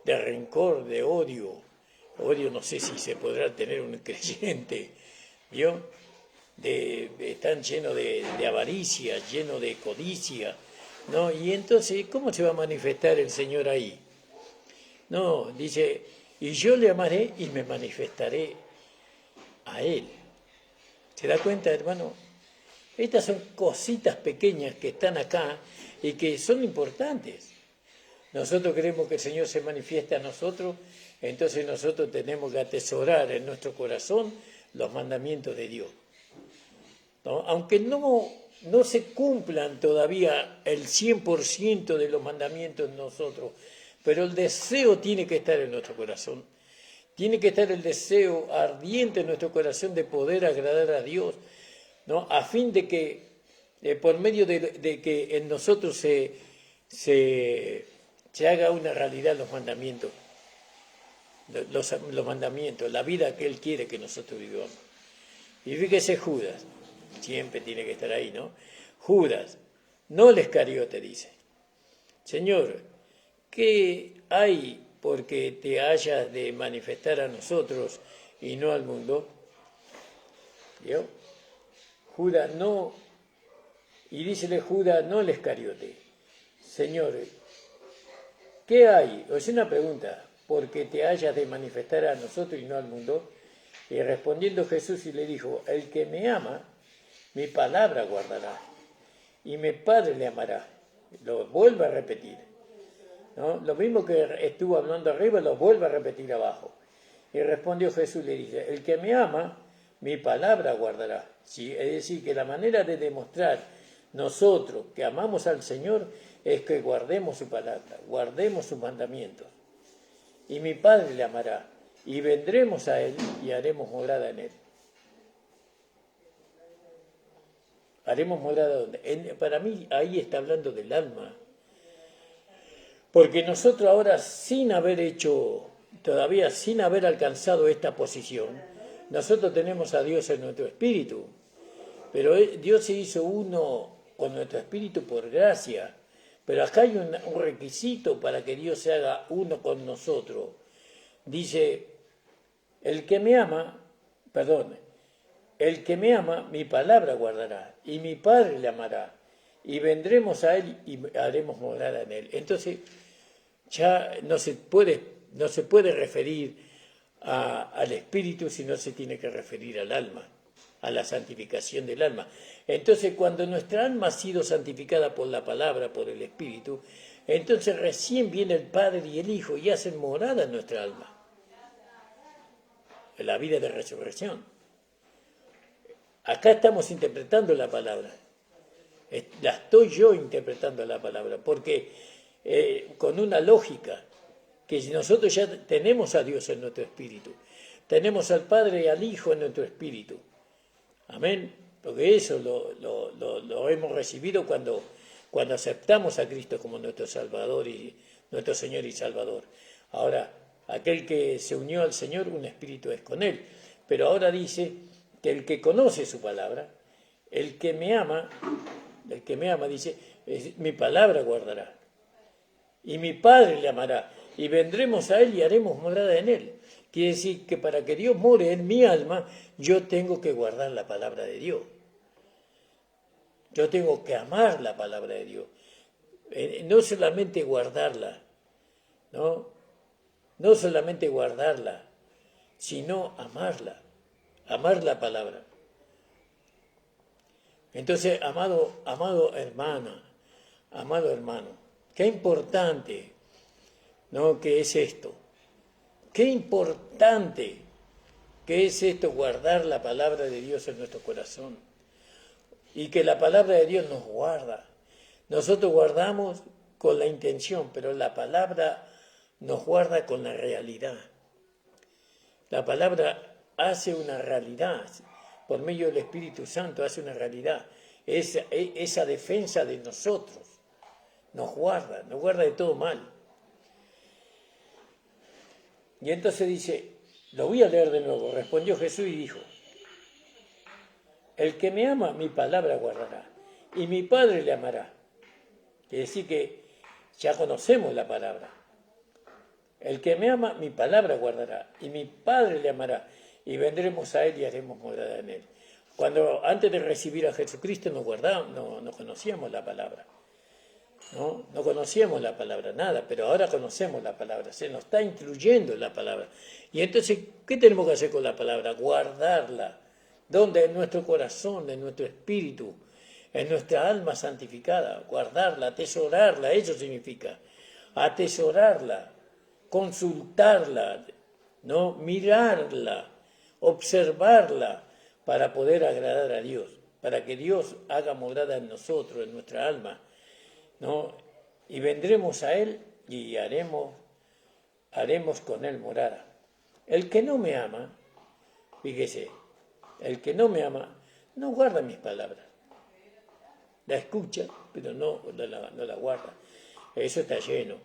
de rencor, de odio. Odio no sé si se podrá tener un creyente, ¿vio? Están llenos de avaricia, llenos de codicia, ¿no? Y entonces, ¿cómo se va a manifestar el Señor ahí? No, dice, y yo le amaré y me manifestaré a Él. ¿Se da cuenta, hermano? Estas son cositas pequeñas que están acá y que son importantes. Nosotros queremos que el Señor se manifieste a nosotros, entonces nosotros tenemos que atesorar en nuestro corazón los mandamientos de Dios, ¿no? Aunque no se cumplan todavía el 100% de los mandamientos en nosotros, pero el deseo tiene que estar en nuestro corazón. Tiene que estar el deseo ardiente en nuestro corazón de poder agradar a Dios, ¿no? A fin de que, por medio de que en nosotros se haga una realidad los mandamientos, los mandamientos, la vida que Él quiere que nosotros vivamos. Y fíjese Judas, siempre tiene que estar ahí, ¿no? Judas, no el Iscariote, dice, Señor, ¿qué hay porque te hayas de manifestar a nosotros y no al mundo? ¿Vio? Judas no, y dícele Judas, no el Iscariote, Señor, ¿qué hay? O es una pregunta, porque te hayas de manifestar a nosotros y no al mundo. Y respondiendo Jesús y le dijo, el que me ama, mi palabra guardará, y mi Padre le amará. Lo vuelve a repetir, ¿no? Lo mismo que estuvo hablando arriba, lo vuelve a repetir abajo. Y respondió Jesús y le dice, el que me ama, mi palabra guardará. ¿Sí? Es decir, que la manera de demostrar nosotros que amamos al Señor es que guardemos su palabra, guardemos sus mandamientos. Y mi Padre le amará, y vendremos a Él y haremos morada en Él. Haremos morada donde. Para mí ahí está hablando del alma. Porque nosotros ahora, sin haber hecho, todavía sin haber alcanzado esta posición, nosotros tenemos a Dios en nuestro espíritu. Pero Dios se hizo uno con nuestro espíritu por gracia. Pero acá hay un requisito para que Dios se haga uno con nosotros. Dice, el que me ama, mi palabra guardará, y mi Padre le amará, y vendremos a Él y haremos morada en Él. Entonces, ya no se puede referir al Espíritu, sino se tiene que referir al alma, a la santificación del alma. Entonces, cuando nuestra alma ha sido santificada por la palabra, por el Espíritu, entonces recién viene el Padre y el Hijo y hacen morada en nuestra alma, en la vida de resurrección. Acá estamos interpretando la palabra. La estoy yo interpretando la palabra, porque con una lógica, que nosotros ya tenemos a Dios en nuestro espíritu, tenemos al Padre y al Hijo en nuestro espíritu. Amén. Porque eso lo hemos recibido cuando aceptamos a Cristo como nuestro Salvador y nuestro Señor y Salvador. Ahora, aquel que se unió al Señor, un espíritu es con Él. Pero ahora dice que el que conoce su palabra, el que me ama, dice, mi palabra guardará. Y mi Padre le amará. Y vendremos a Él y haremos morada en Él. Quiere decir que para que Dios more en mi alma, yo tengo que guardar la palabra de Dios. Yo tengo que amar la palabra de Dios. No solamente guardarla, no solamente guardarla, sino amarla. Amar la palabra. Entonces, amado hermano, qué importante, ¿no?, que es esto. Qué importante que es esto, guardar la palabra de Dios en nuestro corazón. Y que la palabra de Dios nos guarda. Nosotros guardamos con la intención, pero la palabra nos guarda con la realidad. La palabra hace una realidad, por medio del Espíritu Santo hace una realidad. Esa defensa de nosotros nos guarda de todo mal. Y entonces dice, lo voy a leer de nuevo, respondió Jesús y dijo, el que me ama, mi palabra guardará, y mi Padre le amará. Quiere decir que ya conocemos la palabra. El que me ama, mi palabra guardará, y mi Padre le amará, y vendremos a él y haremos morada en él. Cuando antes de recibir a Jesucristo no conocíamos la palabra. No conocíamos la palabra, nada, pero ahora conocemos la palabra, se nos está incluyendo la palabra. Y entonces, ¿qué tenemos que hacer con la palabra? Guardarla. ¿Dónde? En nuestro corazón, en nuestro espíritu, en nuestra alma santificada. Guardarla, atesorarla, eso significa. Atesorarla, consultarla, ¿no? Mirarla, observarla para poder agradar a Dios, para que Dios haga morada en nosotros, en nuestra alma, ¿no? Y vendremos a Él y haremos con Él morada. El que no me ama, fíjese, el que no me ama no guarda mis palabras. La escucha, pero no la guarda. Eso está lleno,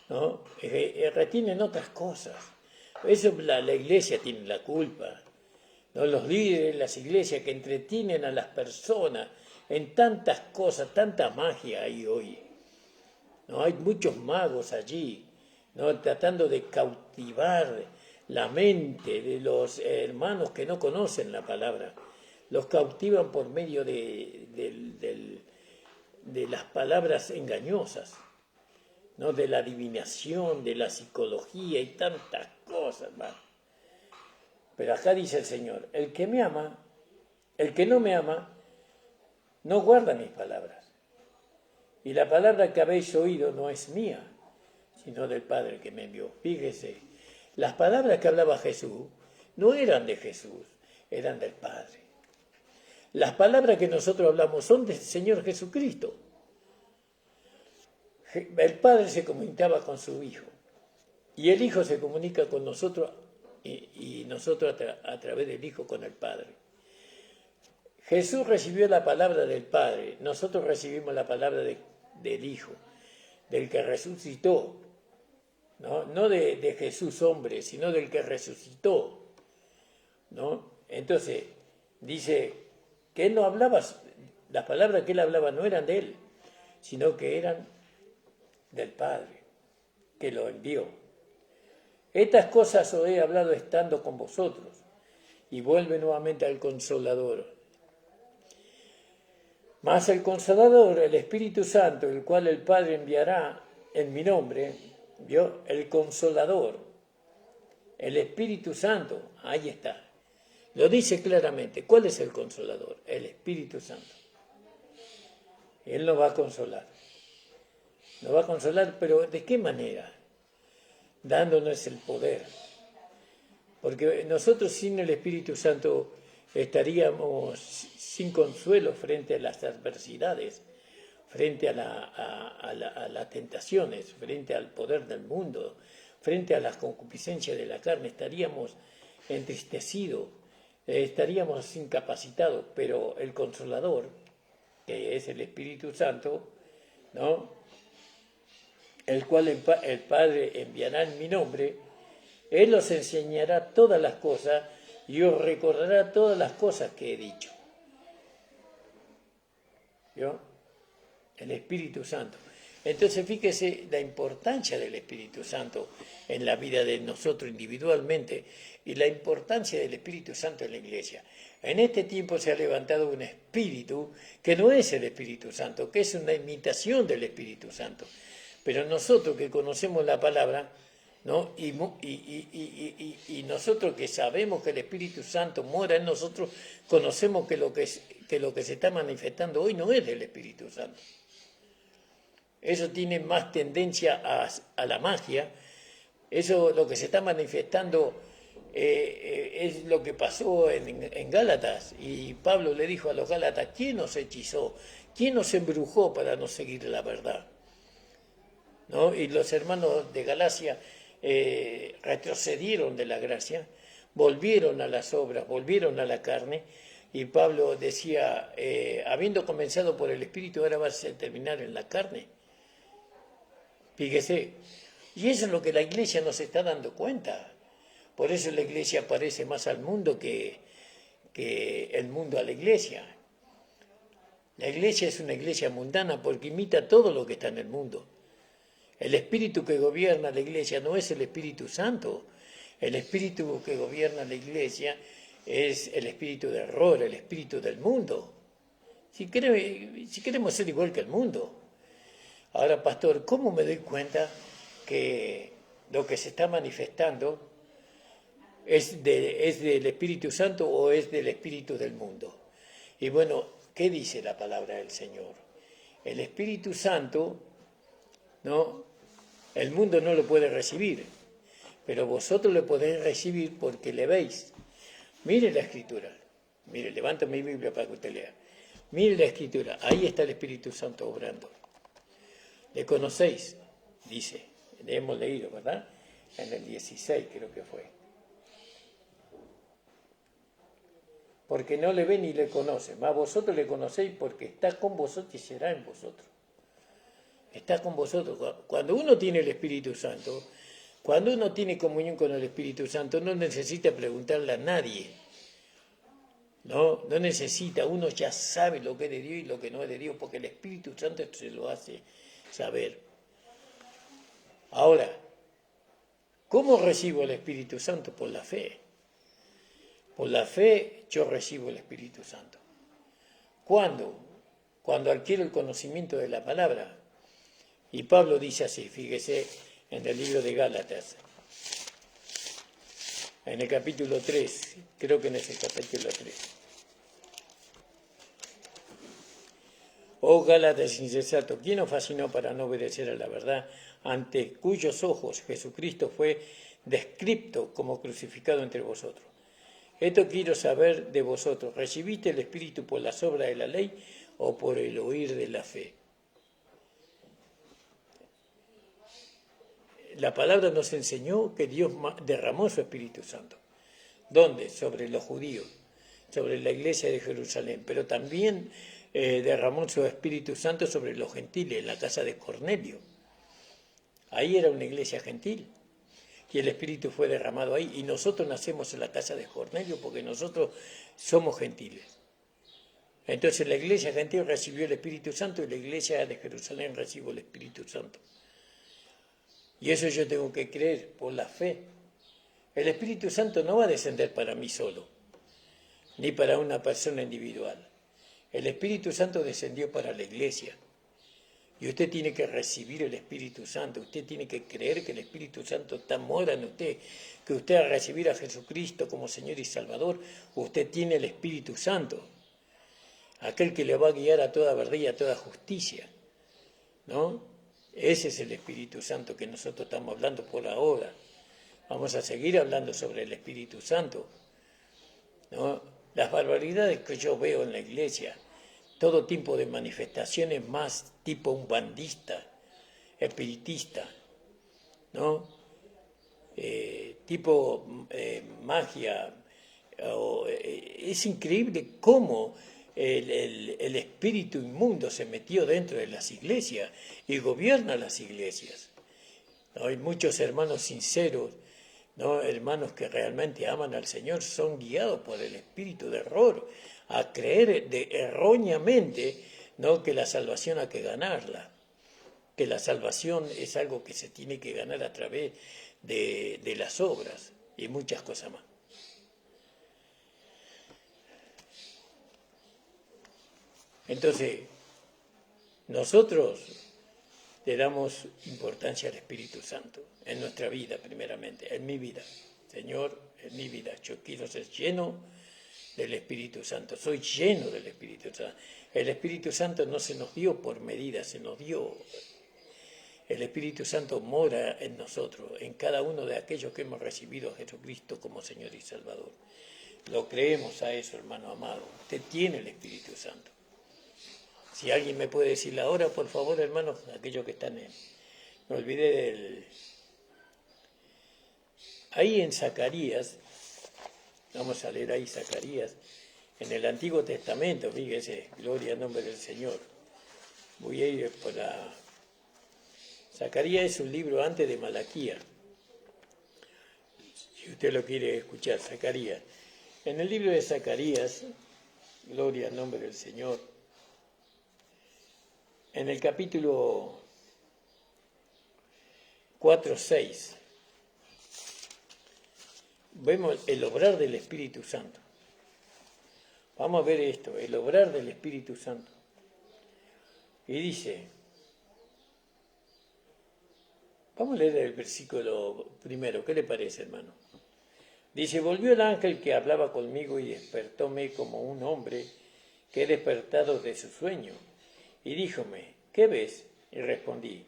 ¿no? Retienen otras cosas. Eso la iglesia tiene la culpa, ¿no? Los líderes, las iglesias que entretienen a las personas en tantas cosas, tanta magia hay hoy, ¿no? Hay muchos magos allí, ¿no? Tratando de cautivar la mente de los hermanos que no conocen la palabra. Los cautivan por medio de las palabras engañosas, ¿no? De la adivinación, de la psicología y tantas cosas más. Pero acá dice el Señor, el que me ama, el que no me ama, no guarda mis palabras. Y la palabra que habéis oído no es mía, sino del Padre que me envió. Fíjese, las palabras que hablaba Jesús no eran de Jesús, eran del Padre. Las palabras que nosotros hablamos son del Señor Jesucristo. El Padre se comunicaba con su Hijo y el Hijo se comunica con nosotros y nosotros a través del Hijo con el Padre. Jesús recibió la palabra del Padre, nosotros recibimos la palabra del Hijo, del que resucitó, no de Jesús hombre, sino del que resucitó, ¿no? Entonces, dice que él no hablaba, las palabras que él hablaba no eran de él, sino que eran del Padre, que lo envió. Estas cosas os he hablado estando con vosotros, y vuelve nuevamente al Consolador. Mas el Consolador, el Espíritu Santo, el cual el Padre enviará en mi nombre, ¿vio? El Consolador, el Espíritu Santo, ahí está. Lo dice claramente. ¿Cuál es el Consolador? El Espíritu Santo. Él nos va a consolar. Nos va a consolar, pero ¿de qué manera? Dándonos el poder. Porque nosotros sin el Espíritu Santo estaríamos sin consuelo frente a las adversidades, frente a las tentaciones, frente al poder del mundo, frente a las concupiscencias de la carne. Estaríamos entristecidos, estaríamos incapacitados, pero el Consolador, que es el Espíritu Santo, ¿no? El cual el Padre enviará en mi nombre, Él os enseñará todas las cosas y os recordará todas las cosas que he dicho. ¿Vio? El Espíritu Santo. Entonces fíjese la importancia del Espíritu Santo en la vida de nosotros individualmente y la importancia del Espíritu Santo en la iglesia. En este tiempo se ha levantado un espíritu que no es el Espíritu Santo, que es una imitación del Espíritu Santo. Pero nosotros que conocemos la palabra, ¿no? Y nosotros que sabemos que el Espíritu Santo mora en nosotros, conocemos que lo que se está manifestando hoy no es del Espíritu Santo. Eso tiene más tendencia a la magia. Eso lo que se está manifestando es lo que pasó en Gálatas. Y Pablo le dijo a los Gálatas, ¿quién nos hechizó? ¿Quién nos embrujó para no seguir la verdad? ¿No? Y los hermanos de Galacia retrocedieron de la gracia, volvieron a las obras, volvieron a la carne, y Pablo decía, habiendo comenzado por el Espíritu, ahora vas a terminar en la carne. Fíjese, Y eso es lo que la iglesia no se está dando cuenta. Por eso la iglesia parece más al mundo que el mundo a la iglesia. La iglesia es una iglesia mundana porque imita todo lo que está en el mundo. El espíritu que gobierna la iglesia no es el Espíritu Santo. El espíritu que gobierna la iglesia es el espíritu de error, el espíritu del mundo. Si queremos ser igual que el mundo. Ahora, pastor, ¿cómo me doy cuenta que lo que se está manifestando es del Espíritu Santo o es del espíritu del mundo? Y bueno, ¿qué dice la palabra del Señor? El Espíritu Santo, ¿no? El mundo no lo puede recibir, pero vosotros lo podéis recibir porque le veis. Mire la Escritura. Mire, levanto mi Biblia para que usted lea. Mire la Escritura. Ahí está el Espíritu Santo obrando. Le conocéis, dice. Le hemos leído, ¿verdad? En el 16 creo que fue. Porque no le ve ni le conoce. Más vosotros le conocéis porque está con vosotros y será en vosotros. Está con vosotros. Cuando uno tiene el Espíritu Santo, cuando uno tiene comunión con el Espíritu Santo, no necesita preguntarle a nadie. No necesita, uno ya sabe lo que es de Dios y lo que no es de Dios, porque el Espíritu Santo se lo hace saber. Ahora, ¿cómo recibo el Espíritu Santo? Por la fe. Por la fe yo recibo el Espíritu Santo. ¿Cuándo? Cuando adquiero el conocimiento de la palabra. Y Pablo dice así, fíjese, en el libro de Gálatas, en el capítulo 3, creo que en ese capítulo 3. Oh Gálatas insensato, ¿quién os fascinó para no obedecer a la verdad, ante cuyos ojos Jesucristo fue descripto como crucificado entre vosotros? Esto quiero saber de vosotros, ¿recibiste el Espíritu por las obras de la ley o por el oír de la fe? La palabra nos enseñó que Dios derramó su Espíritu Santo. ¿Dónde? Sobre los judíos, sobre la iglesia de Jerusalén, pero también derramó su Espíritu Santo sobre los gentiles, en la casa de Cornelio. Ahí era una iglesia gentil, y el Espíritu fue derramado ahí, y nosotros nacemos en la casa de Cornelio porque nosotros somos gentiles. Entonces la iglesia gentil recibió el Espíritu Santo y la iglesia de Jerusalén recibió el Espíritu Santo. Y eso yo tengo que creer por la fe. El Espíritu Santo no va a descender para mí solo, ni para una persona individual. El Espíritu Santo descendió para la iglesia. Y usted tiene que recibir el Espíritu Santo. Usted tiene que creer que el Espíritu Santo está mora en usted. Que usted al recibir a Jesucristo como Señor y Salvador, usted tiene el Espíritu Santo. Aquel que le va a guiar a toda verdad y a toda justicia, ¿no? Ese es el Espíritu Santo que nosotros estamos hablando por ahora. Vamos a seguir hablando sobre el Espíritu Santo, ¿no? Las barbaridades que yo veo en la iglesia, todo tipo de manifestaciones más tipo umbandista, espiritista, ¿no? Tipo magia. Es increíble cómo el espíritu inmundo se metió dentro de las iglesias y gobierna las iglesias, ¿no? Hay muchos hermanos sinceros, ¿no? Hermanos que realmente aman al Señor, son guiados por el espíritu de error a creer erróneamente, ¿no? Que la salvación hay que ganarla, que la salvación es algo que se tiene que ganar a través de las obras y muchas cosas más. Entonces, nosotros le damos importancia al Espíritu Santo en nuestra vida primeramente, en mi vida. Señor, en mi vida, yo quiero ser lleno del Espíritu Santo, soy lleno del Espíritu Santo. El Espíritu Santo no se nos dio por medida, se nos dio. El Espíritu Santo mora en nosotros, en cada uno de aquellos que hemos recibido a Jesucristo como Señor y Salvador. Lo creemos a eso, hermano amado. Usted tiene el Espíritu Santo. Si alguien me puede decir la hora, por favor, hermanos, aquellos que están en... Me olvidé Ahí en Zacarías, vamos a leer ahí Zacarías, en el Antiguo Testamento, fíjese, gloria al nombre del Señor. Voy a ir por la Zacarías es un libro antes de Malaquía. Si usted lo quiere escuchar, Zacarías. En el libro de Zacarías, gloria al nombre del Señor, en el capítulo 4:6, vemos el obrar del Espíritu Santo. Vamos a ver esto, el obrar del Espíritu Santo. Y dice, vamos a leer el versículo primero, ¿qué le parece, hermano? Dice, volvió el ángel que hablaba conmigo y despertóme como un hombre que he despertado de su sueño. Y díjome, ¿qué ves? Y respondí,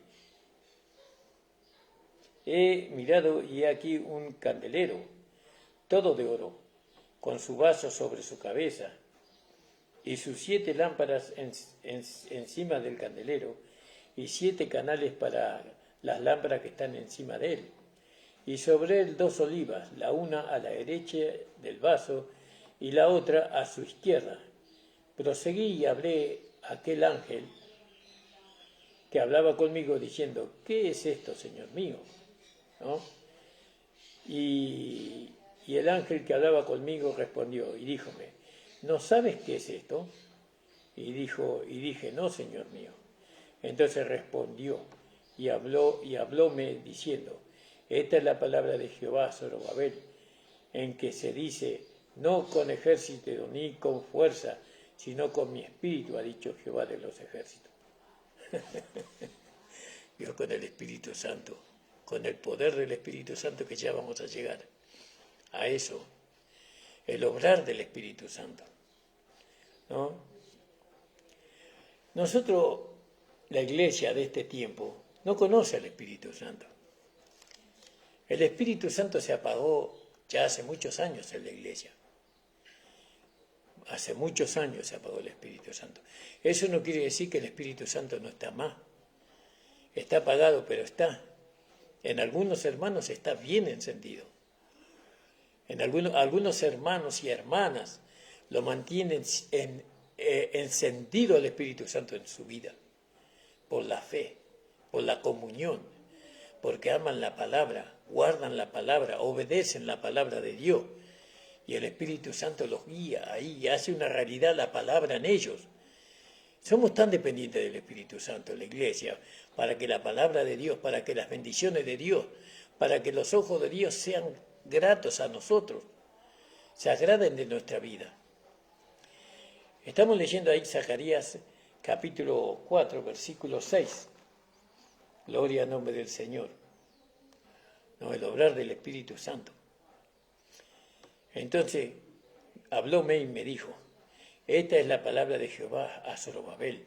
he mirado y he aquí un candelero, todo de oro, con su vaso sobre su cabeza, y sus 7 lámparas encima del candelero, y 7 canales para las lámparas que están encima de él. Y sobre él 2 olivas, la una a la derecha del vaso y la otra a su izquierda. Proseguí y hablé a aquel ángel que hablaba conmigo diciendo, ¿qué es esto, Señor mío? ¿No? Y el ángel que hablaba conmigo respondió y díjome, ¿no sabes qué es esto? Y dije, no, Señor mío. Entonces respondió y hablóme diciendo, esta es la palabra de Jehová, Zorobabel, en que se dice, no con ejército ni con fuerza, sino con mi espíritu, ha dicho Jehová de los ejércitos. Yo con el Espíritu Santo, con el poder del Espíritu Santo, que ya vamos a llegar a eso, el obrar del Espíritu Santo, ¿no? Nosotros, la iglesia de este tiempo, no conoce al Espíritu Santo. El Espíritu Santo se apagó ya hace muchos años en la iglesia. Hace muchos años se apagó el Espíritu Santo. Eso no quiere decir que el Espíritu Santo no está más. Está apagado, pero está. En algunos hermanos está bien encendido. En algunos hermanos y hermanas lo mantienen encendido el Espíritu Santo en su vida. Por la fe, por la comunión, porque aman la palabra, guardan la palabra, obedecen la palabra de Dios. Y el Espíritu Santo los guía ahí y hace una realidad la palabra en ellos. Somos tan dependientes del Espíritu Santo en la iglesia para que la palabra de Dios, para que las bendiciones de Dios, para que los ojos de Dios sean gratos a nosotros, se agraden de nuestra vida. Estamos leyendo ahí Zacarías capítulo 4, versículo 6. Gloria al nombre del Señor. No, el obrar del Espíritu Santo. Entonces, hablóme y me dijo, esta es la palabra de Jehová a Zorobabel,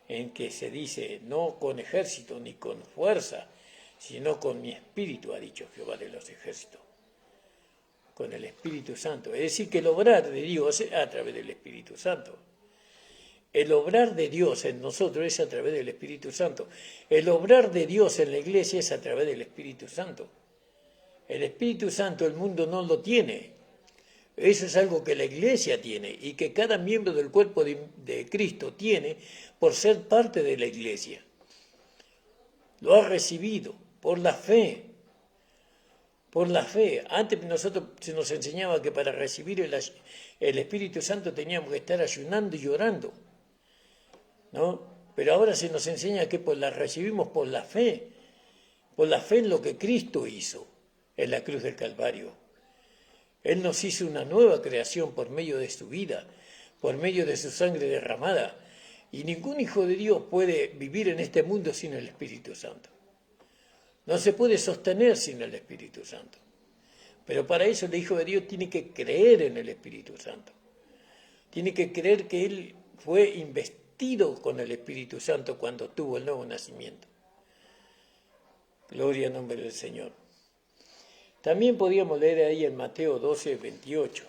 en que se dice, no con ejército ni con fuerza, sino con mi espíritu, ha dicho Jehová de los ejércitos. Con el Espíritu Santo. Es decir, que el obrar de Dios es a través del Espíritu Santo. El obrar de Dios en nosotros es a través del Espíritu Santo. El obrar de Dios en la iglesia es a través del Espíritu Santo. El Espíritu Santo el mundo no lo tiene. Eso es algo que la iglesia tiene y que cada miembro del cuerpo de Cristo tiene por ser parte de la iglesia. Lo ha recibido por la fe. Por la fe. Antes nosotros se nos enseñaba que para recibir el Espíritu Santo teníamos que estar ayunando y llorando, ¿no? Pero ahora se nos enseña que la recibimos por la fe en lo que Cristo hizo en la cruz del Calvario. Él nos hizo una nueva creación por medio de su vida, por medio de su sangre derramada. Y ningún hijo de Dios puede vivir en este mundo sin el Espíritu Santo. No se puede sostener sin el Espíritu Santo. Pero para eso el Hijo de Dios tiene que creer en el Espíritu Santo. Tiene que creer que Él fue investido con el Espíritu Santo cuando tuvo el nuevo nacimiento. Gloria al nombre del Señor. También podíamos leer ahí en Mateo 12, 28,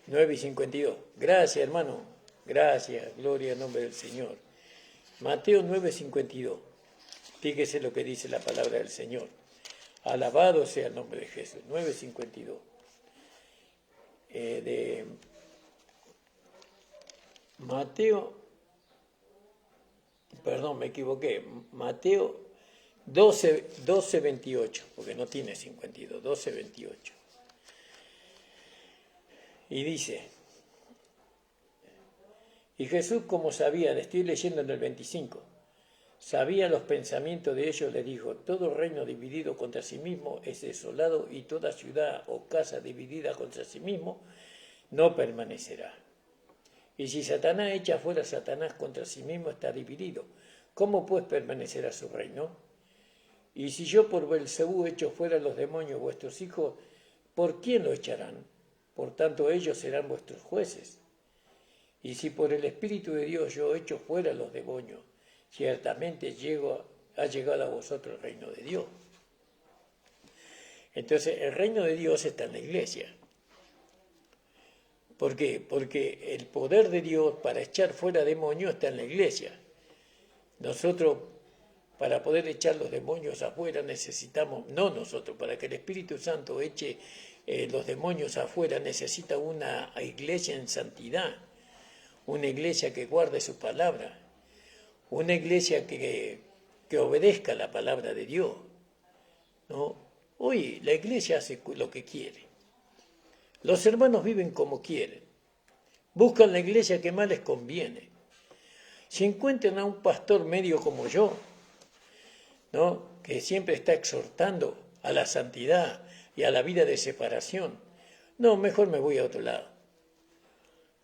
9 y 52. Gracias, hermano. Gracias. Gloria al nombre del Señor. Mateo 9, 52. Fíjese lo que dice la palabra del Señor. Alabado sea el nombre de Jesús. 9, 52. De Mateo, perdón, me equivoqué. Mateo 28, porque no tiene 52, 12, 28. Y dice, y Jesús, como sabía, le estoy leyendo en el 25, sabía los pensamientos de ellos, le dijo, todo reino dividido contra sí mismo es desolado, y toda ciudad o casa dividida contra sí mismo no permanecerá. Y si Satanás echa fuera a Satanás contra sí mismo, está dividido. ¿Cómo pues permanecerá su reino? Y si yo por Belcebú echo fuera a los demonios vuestros hijos, ¿por quién lo echarán? Por tanto ellos serán vuestros jueces. Y si por el Espíritu de Dios yo echo fuera a los demonios, ciertamente ha llegado a vosotros el reino de Dios. Entonces el reino de Dios está en la iglesia. ¿Por qué? Porque el poder de Dios para echar fuera demonios está en la iglesia. Nosotros, para poder echar los demonios afuera, necesitamos, no nosotros, para que el Espíritu Santo eche los demonios afuera, necesita una iglesia en santidad, una iglesia que guarde su palabra, una iglesia que obedezca la palabra de Dios, ¿no? Hoy la iglesia hace lo que quiere. Los hermanos viven como quieren, buscan la iglesia que más les conviene. Si encuentran a un pastor medio como yo, ¿no?, que siempre está exhortando a la santidad y a la vida de separación, no, mejor me voy a otro lado.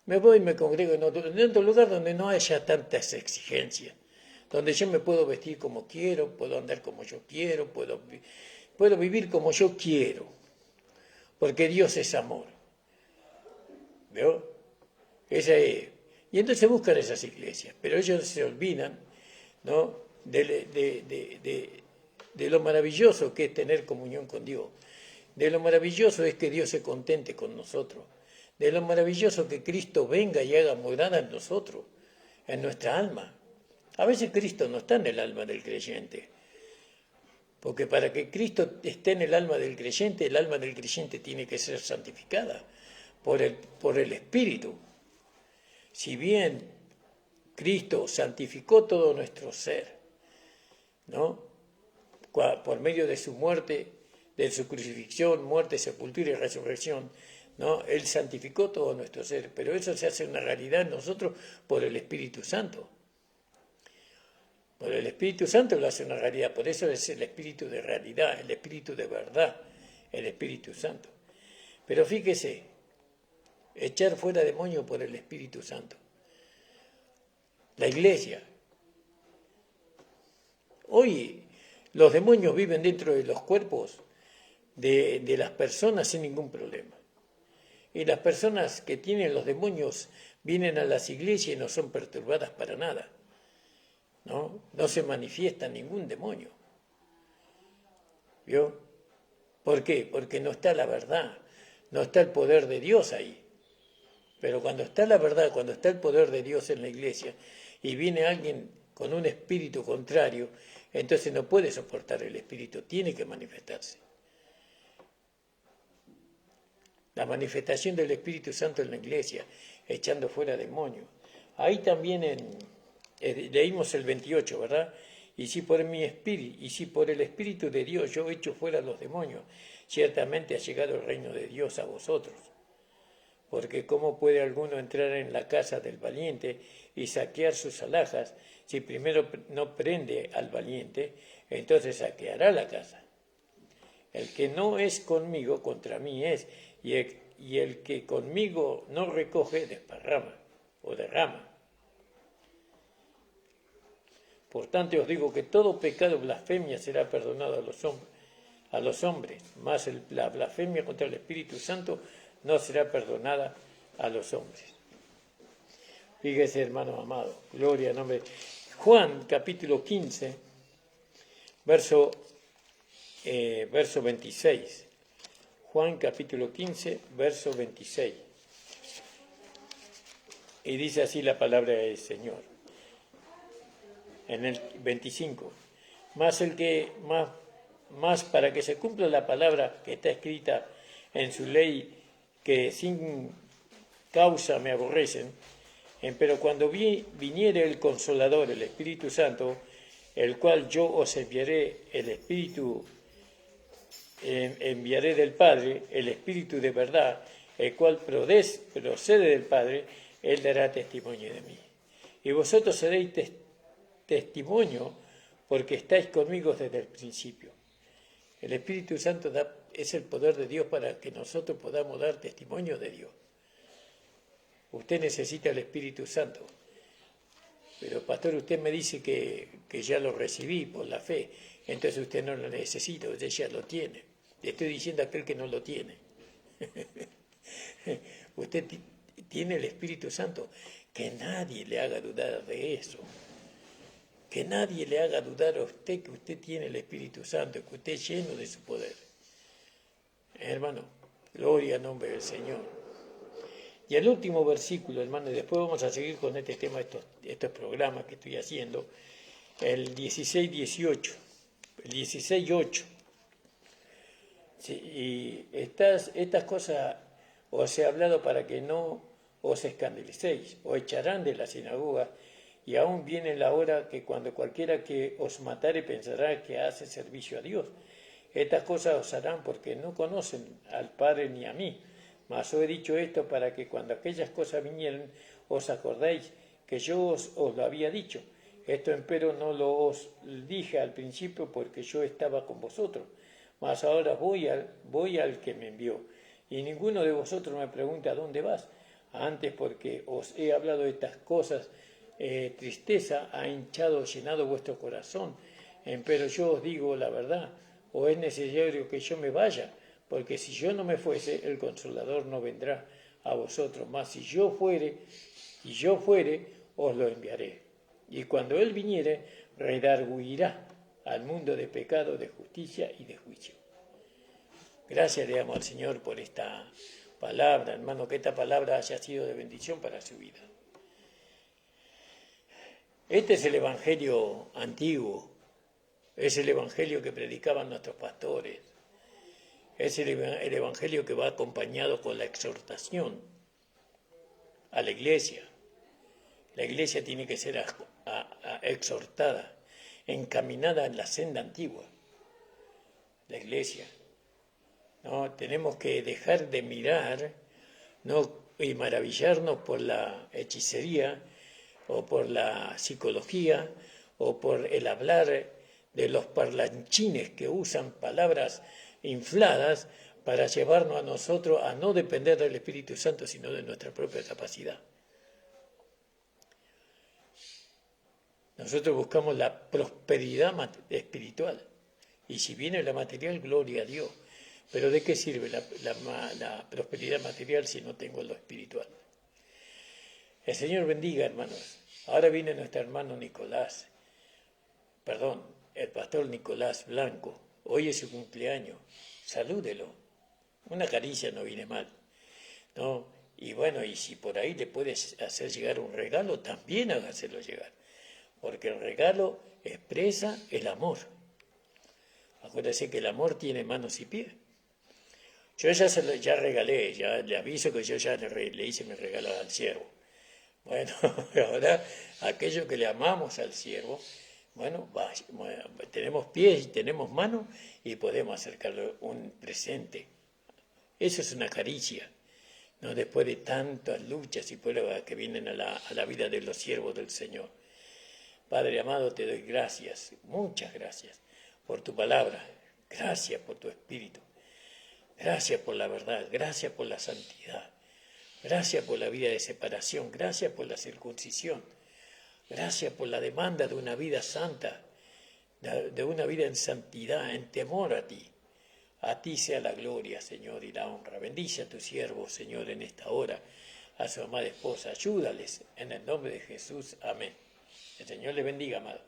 Me voy y me congrego en otro lugar donde no haya tantas exigencias, donde yo me puedo vestir como quiero, puedo andar como yo quiero, puedo vivir como yo quiero, porque Dios es amor. ¿Veo? Esa es. Y entonces buscan esas iglesias, pero ellos se olvidan, ¿no?, de lo maravilloso que es tener comunión con Dios, de lo maravilloso es que Dios se contente con nosotros, de lo maravilloso que Cristo venga y haga morada en nosotros, en nuestra alma. A veces Cristo no está en el alma del creyente, porque para que Cristo esté en el alma del creyente tiene que ser santificada por el Espíritu. Si bien Cristo santificó todo nuestro ser, ¿no?, por medio de su muerte, de su crucifixión, muerte, sepultura y resurrección, ¿no?, Él santificó todo nuestro ser, pero eso se hace una realidad en nosotros por el Espíritu Santo. Por el Espíritu Santo lo hace una realidad, por eso es el Espíritu de realidad, el Espíritu de verdad, el Espíritu Santo. Pero fíjese, echar fuera demonios por el Espíritu Santo. La iglesia. Hoy los demonios viven dentro de los cuerpos de las personas sin ningún problema. Y las personas que tienen los demonios vienen a las iglesias y no son perturbadas para nada. No se manifiesta ningún demonio. ¿Vio? ¿Por qué? Porque no está la verdad, no está el poder de Dios ahí. Pero cuando está la verdad, cuando está el poder de Dios en la iglesia y viene alguien con un espíritu contrario, entonces no puede soportar el espíritu, tiene que manifestarse. La manifestación del Espíritu Santo en la iglesia, echando fuera demonios. Ahí también leímos el 28, ¿verdad? Y si por el Espíritu de Dios yo echo fuera los demonios, ciertamente ha llegado el reino de Dios a vosotros. Porque ¿cómo puede alguno entrar en la casa del valiente y saquear sus alhajas si primero no prende al valiente? Entonces saqueará la casa. El que no es conmigo, contra mí es, y el que conmigo no recoge, desparrama o derrama. Por tanto os digo que todo pecado, blasfemia, será perdonado a los hombres, mas la blasfemia contra el Espíritu Santo no será perdonada a los hombres. Fíjese, hermano amado, gloria al nombre. Juan, capítulo 15, verso 26. Juan, capítulo 15, verso 26. Y dice así la palabra del Señor. En el 25. Más para que se cumpla la palabra que está escrita en su ley, que sin causa me aborrecen, pero cuando viniere el Consolador, el Espíritu Santo, el cual yo os enviaré el Espíritu, enviaré del Padre, el Espíritu de verdad, el cual procede del Padre, Él dará testimonio de mí. Y vosotros seréis testimonio porque estáis conmigo desde el principio. El Espíritu Santo es el poder de Dios para que nosotros podamos dar testimonio de Dios. Usted necesita el Espíritu Santo. Pero pastor, usted me dice que ya lo recibí por la fe, entonces usted no lo necesita, usted ya lo tiene. Le estoy diciendo a aquel que no lo tiene. Usted tiene el Espíritu Santo, que nadie le haga dudar de eso. Que nadie le haga dudar a usted que usted tiene el Espíritu Santo, que usted es lleno de su poder. Hermano, gloria al nombre del Señor. Y el último versículo, hermano, y después vamos a seguir con este tema, estos programas que estoy haciendo, el 16-18, el 16-8. Sí, y estas cosas os he hablado para que no os escandalicéis, os echarán de la sinagoga, y aún viene la hora que cuando cualquiera que os matare pensará que hace servicio a Dios. Estas cosas os harán porque no conocen al Padre ni a mí. Mas os he dicho esto para que cuando aquellas cosas vinieran os acordéis que yo os lo había dicho. Esto empero no lo os dije al principio porque yo estaba con vosotros. Mas ahora voy al que me envió. Y ninguno de vosotros me pregunta ¿a dónde vas? Antes porque os he hablado de estas cosas, tristeza ha llenado vuestro corazón. Empero yo os digo la verdad, o es necesario que yo me vaya, porque si yo no me fuese, el Consolador no vendrá a vosotros, mas si yo fuere, os lo enviaré. Y cuando Él viniere, redarguirá al mundo de pecado, de justicia y de juicio. Gracias le damos al Señor por esta palabra, hermano, que esta palabra haya sido de bendición para su vida. Este es el Evangelio antiguo, es el Evangelio que predicaban nuestros pastores. Es el Evangelio que va acompañado con la exhortación a la iglesia. La iglesia tiene que ser exhortada, encaminada en la senda antigua. La iglesia. ¿No? Tenemos que dejar de mirar, ¿no?, y maravillarnos por la hechicería o por la psicología o por el hablar de los parlanchines que usan palabras infladas para llevarnos a nosotros a no depender del Espíritu Santo, sino de nuestra propia capacidad. Nosotros buscamos la prosperidad espiritual, y si viene la material, gloria a Dios. Pero ¿de qué sirve la prosperidad material si no tengo lo espiritual? El Señor bendiga, hermanos. Ahora viene nuestro hermano Nicolás, el pastor Nicolás Blanco. Hoy es su cumpleaños, salúdelo. Una caricia no viene mal, ¿no? Y bueno, y si por ahí le puedes hacer llegar un regalo, también hágaselo llegar, porque el regalo expresa el amor. Acuérdese que el amor tiene manos y pies. Yo ya regalé, ya le aviso que yo ya le hice mi regalo al siervo. Bueno, ahora aquello que le amamos al siervo, bueno, tenemos pies y tenemos manos y podemos acercarle un presente. Eso es una caricia, ¿no? Después de tantas luchas y pruebas que vienen a la vida de los siervos del Señor. Padre amado, te doy gracias, muchas gracias por tu palabra, gracias por tu espíritu, gracias por la verdad, gracias por la santidad, gracias por la vida de separación, gracias por la circuncisión, gracias por la demanda de una vida santa, de una vida en santidad, en temor a ti. A ti sea la gloria, Señor, y la honra. Bendice a tu siervo, Señor, en esta hora, a su amada esposa. Ayúdales en el nombre de Jesús. Amén. El Señor le bendiga, amado.